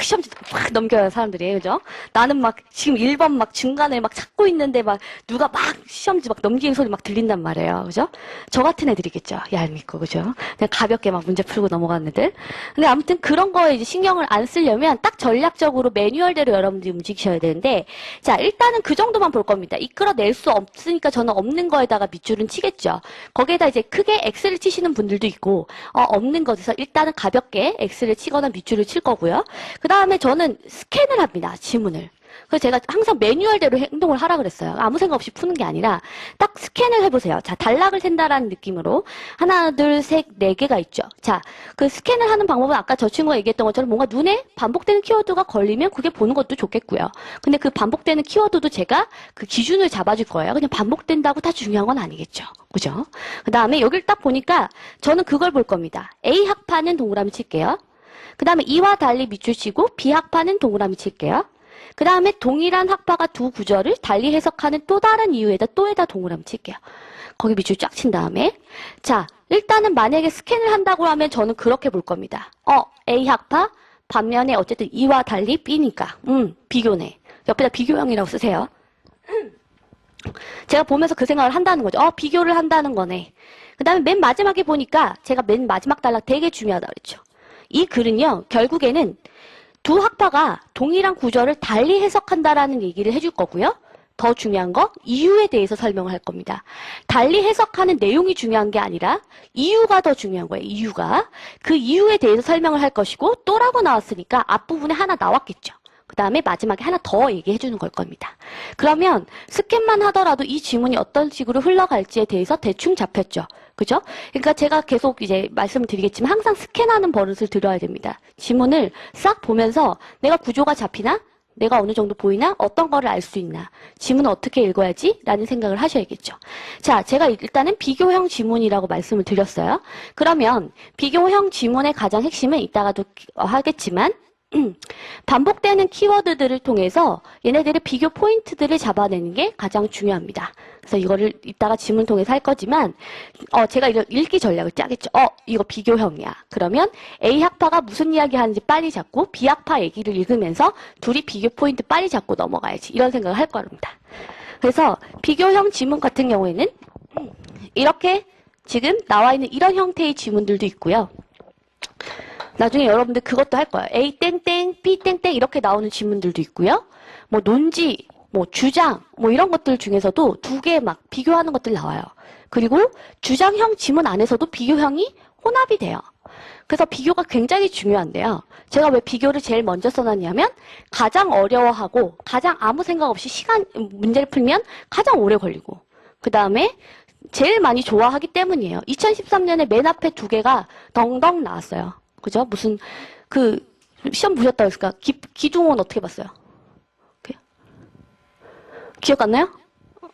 시험지 막 넘겨요, 사람들이. 그죠? 나는 막 지금 1번 막 중간에 막 찾고 있는데 막 누가 막 시험지 막 넘기는 소리 막 들린단 말이에요. 그죠? 저 같은 애들이겠죠. 얄밉고, 그죠? 그냥 가볍게 막 문제 풀고 넘어가는 애들. 근데 아무튼 그런 거에 이제 신경을 안 쓰려면 딱 전략적으로 매뉴얼대로 여러분들이 움직이셔야 되는데, 자, 일단은 그 정도만 볼 겁니다. 이끌어낼 수 없으니까 저는 없는 거에다가 밑줄은 치겠죠. 거기에다 이제 크게 X를 치시는 분들도 있고, 없는 것에서 일단은 가볍게 X를 치거나 밑줄을 칠 거고요. 그 다음에 저는 스캔을 합니다. 지문을. 그래서 제가 항상 매뉴얼대로 행동을 하라 그랬어요. 아무 생각 없이 푸는 게 아니라 딱 스캔을 해보세요. 자, 단락을 센다라는 느낌으로 하나, 둘, 셋, 네 개가 있죠. 자, 그 스캔을 하는 방법은 아까 저 친구가 얘기했던 것처럼 뭔가 눈에 반복되는 키워드가 걸리면 그게 보는 것도 좋겠고요. 근데 그 반복되는 키워드도 제가 그 기준을 잡아줄 거예요. 그냥 반복된다고 다 중요한 건 아니겠죠. 그죠? 그 다음에 여기를 딱 보니까 저는 그걸 볼 겁니다. A 학파는 동그라미 칠게요. 그 다음에 이와 달리 밑줄 치고 B 학파는 동그라미 칠게요. 그 다음에 동일한 학파가 두 구절을 달리 해석하는 또 다른 이유에다 또에다 동그라미 칠게요. 거기 밑줄 쫙 친 다음에 자, 일단은 만약에 스캔을 한다고 하면 저는 그렇게 볼 겁니다. A 학파 반면에 어쨌든 이와 달리 B니까 비교네. 옆에다 비교형이라고 쓰세요. 제가 보면서 그 생각을 한다는 거죠. 비교를 한다는 거네. 그 다음에 맨 마지막에 보니까 제가 맨 마지막 단락 되게 중요하다고 그랬죠. 이 글은요, 결국에는 두 학파가 동일한 구절을 달리 해석한다라는 얘기를 해줄 거고요. 더 중요한 거 이유에 대해서 설명을 할 겁니다. 달리 해석하는 내용이 중요한 게 아니라 이유가 더 중요한 거예요. 이유가. 그 이유에 대해서 설명을 할 것이고 또라고 나왔으니까 앞부분에 하나 나왔겠죠. 그 다음에 마지막에 하나 더 얘기해 주는 걸 겁니다. 그러면 스캔만 하더라도 이 지문이 어떤 식으로 흘러갈지에 대해서 대충 잡혔죠. 그죠? 그러니까 제가 계속 이제 말씀을 드리겠지만 항상 스캔하는 버릇을 들여야 됩니다. 지문을 싹 보면서 내가 구조가 잡히나? 내가 어느 정도 보이나? 어떤 거를 알 수 있나? 지문을 어떻게 읽어야지? 라는 생각을 하셔야겠죠. 자, 제가 일단은 비교형 지문이라고 말씀을 드렸어요. 그러면 비교형 지문의 가장 핵심은 이따가도 하겠지만 반복되는 키워드들을 통해서 얘네들의 비교 포인트들을 잡아내는 게 가장 중요합니다. 그래서 이거를 이따가 지문을 통해서 할 거지만 제가 읽기 전략을 짜겠죠. 이거 비교형이야. 그러면 A 학파가 무슨 이야기 하는지 빨리 잡고 B 학파 얘기를 읽으면서 둘이 비교 포인트 빨리 잡고 넘어가야지. 이런 생각을 할 겁니다. 그래서 비교형 지문 같은 경우에는 이렇게 지금 나와 있는 이런 형태의 지문들도 있고요. 나중에 여러분들 그것도 할 거예요. A 땡땡, B 땡땡 이렇게 나오는 지문들도 있고요. 뭐 논지, 뭐 주장, 뭐 이런 것들 중에서도 두 개 막 비교하는 것들 나와요. 그리고 주장형 지문 안에서도 비교형이 혼합이 돼요. 그래서 비교가 굉장히 중요한데요. 제가 왜 비교를 제일 먼저 써놨냐면 가장 어려워하고 가장 아무 생각 없이 문제를 풀면 가장 오래 걸리고 그 다음에 제일 많이 좋아하기 때문이에요. 2013년에 맨 앞에 두 개가 덩덩 나왔어요. 그죠? 무슨, 시험 보셨다고 했을까? 기둥은 어떻게 봤어요? 기억 안 나요?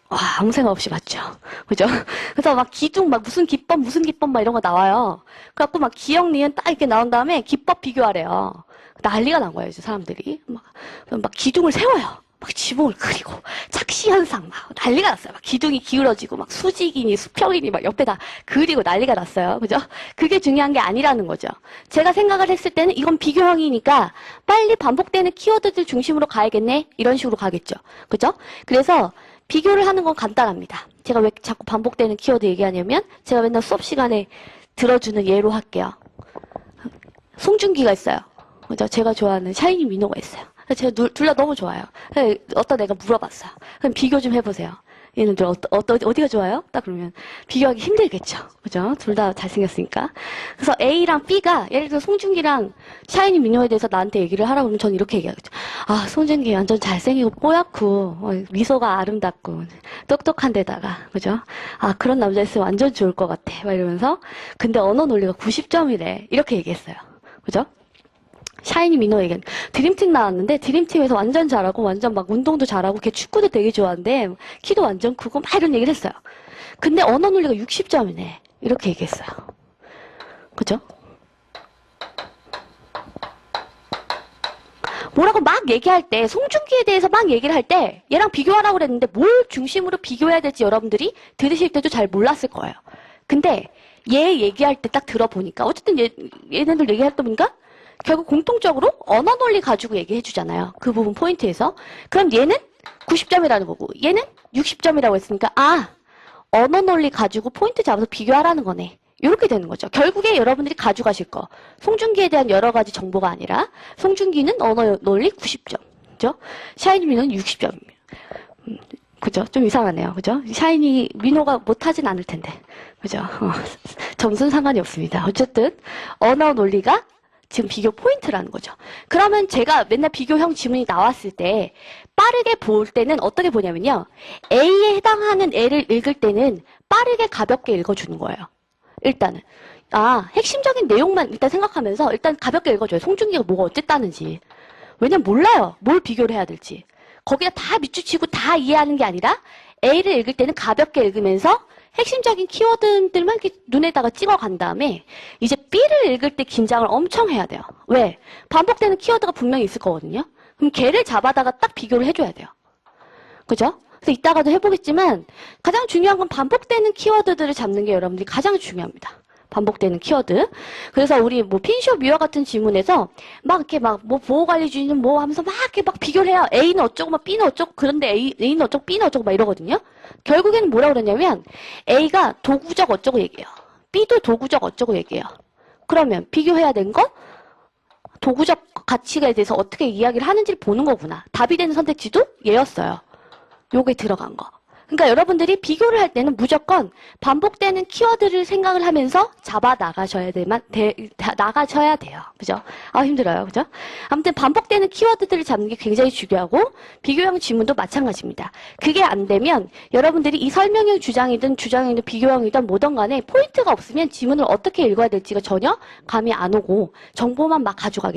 와, 아무 생각 없이 봤죠. 그죠? 그래서 막 기둥, 무슨 기법, 막 이런 거 나와요. 그래갖고 막 기억, 니은 딱 이렇게 나온 다음에 기법 비교하래요. 난리가 난 거예요, 이제 사람들이. 막 기둥을 세워요. 막 지붕을 그리고 착시 현상 막 난리가 났어요. 막 기둥이 기울어지고 막 수직이니 수평이니 막 옆에다 그리고 난리가 났어요. 그죠? 그게 중요한 게 아니라는 거죠. 제가 생각을 했을 때는 이건 비교형이니까 빨리 반복되는 키워드들 중심으로 가야겠네. 이런 식으로 가겠죠. 그죠? 그래서 비교를 하는 건 간단합니다. 제가 왜 자꾸 반복되는 키워드 얘기하냐면 제가 맨날 수업 시간에 들어주는 예로 할게요. 송중기가 있어요. 그죠? 제가 좋아하는 샤이니 민호가 있어요. 제가 둘 다 너무 좋아요. 어떤 애가 물어봤어요. 그럼 비교 좀 해보세요. 얘네들 어디가 좋아요? 딱 그러면 비교하기 힘들겠죠. 그죠? 둘 다 잘생겼으니까. 그래서 A랑 B가 예를 들어 송중기랑 샤이니 민호에 대해서 나한테 얘기를 하라고 그러면 전 이렇게 얘기하겠죠. 아, 송중기 완전 잘생기고 뽀얗고 미소가 아름답고 똑똑한 데다가 그죠? 아, 그런 남자 있으면 완전 좋을 것 같아. 막 이러면서 근데 언어 논리가 90점이래. 이렇게 얘기했어요. 그죠? 샤이니 민호 얘기는 드림팀 나왔는데 드림팀에서 완전 잘하고 완전 막 운동도 잘하고 걔 축구도 되게 좋아하는데 키도 완전 크고 막 이런 얘기를 했어요. 근데 언어 논리가 60점이네. 이렇게 얘기했어요. 그죠? 뭐라고 막 얘기할 때 송중기에 대해서 막 얘기를 할 때 얘랑 비교하라고 그랬는데 뭘 중심으로 비교해야 될지 여러분들이 들으실 때도 잘 몰랐을 거예요. 근데 얘 얘기할 때 딱 들어보니까 어쨌든 얘네들 얘기할 때 보니까 결국 공통적으로 언어 논리 가지고 얘기해 주잖아요. 그 부분 포인트에서. 그럼 얘는 90점이라는 거고 얘는 60점이라고 했으니까 언어 논리 가지고 포인트 잡아서 비교하라는 거네. 이렇게 되는 거죠. 결국에 여러분들이 가져가실 거. 송중기에 대한 여러 가지 정보가 아니라 송중기는 언어 논리 90점. 그죠? 샤이니 민호는 60점입니다. 그죠? 좀 이상하네요. 그죠? 샤이니 민호가 못하진 않을 텐데. 그죠? 점수는 상관이 없습니다. 어쨌든 언어 논리가 지금 비교 포인트라는 거죠. 그러면 제가 맨날 비교형 지문이 나왔을 때 빠르게 볼 때는 어떻게 보냐면요. A에 해당하는 애를 읽을 때는 빠르게 가볍게 읽어주는 거예요. 일단은. 핵심적인 내용만 일단 생각하면서 일단 가볍게 읽어줘요. 송중기가 뭐가 어쨌다는지. 왜냐면 몰라요. 뭘 비교를 해야 될지. 거기다 다 밑줄치고 다 이해하는 게 아니라 A를 읽을 때는 가볍게 읽으면서 핵심적인 키워드들만 이렇게 눈에다가 찍어간 다음에 이제 B를 읽을 때 긴장을 엄청 해야 돼요. 왜? 반복되는 키워드가 분명히 있을 거거든요. 그럼 걔를 잡아다가 딱 비교를 해줘야 돼요. 그죠? 그래서 이따가도 해보겠지만 가장 중요한 건 반복되는 키워드들을 잡는 게 여러분들이 가장 중요합니다. 반복되는 키워드. 그래서 우리 핀쇼 뮤어 같은 지문에서 막 이렇게 뭐 보호관리주의는 뭐 하면서 막 이렇게 막 비교를 해요. A는 어쩌고 막 B는 어쩌고 그런데 A는 어쩌고 B는 어쩌고 막 이러거든요. 결국에는 뭐라고 그러냐면 A가 도구적 어쩌고 얘기해요. B도 도구적 어쩌고 얘기해요. 그러면 비교해야 되는 건 도구적 가치에 대해서 어떻게 이야기를 하는지를 보는 거구나. 답이 되는 선택지도 얘였어요. 요게 들어간 거. 그러니까 여러분들이 비교를 할 때는 무조건 반복되는 키워드를 생각을 하면서 잡아 나가셔야 나가셔야 돼요. 그죠? 아, 힘들어요. 그죠? 아무튼 반복되는 키워드들을 잡는 게 굉장히 중요하고 비교형 지문도 마찬가지입니다. 그게 안 되면 여러분들이 이 설명형 주장이든 비교형이든 뭐든 간에 포인트가 없으면 지문을 어떻게 읽어야 될지가 전혀 감이 안 오고 정보만 막 가져가게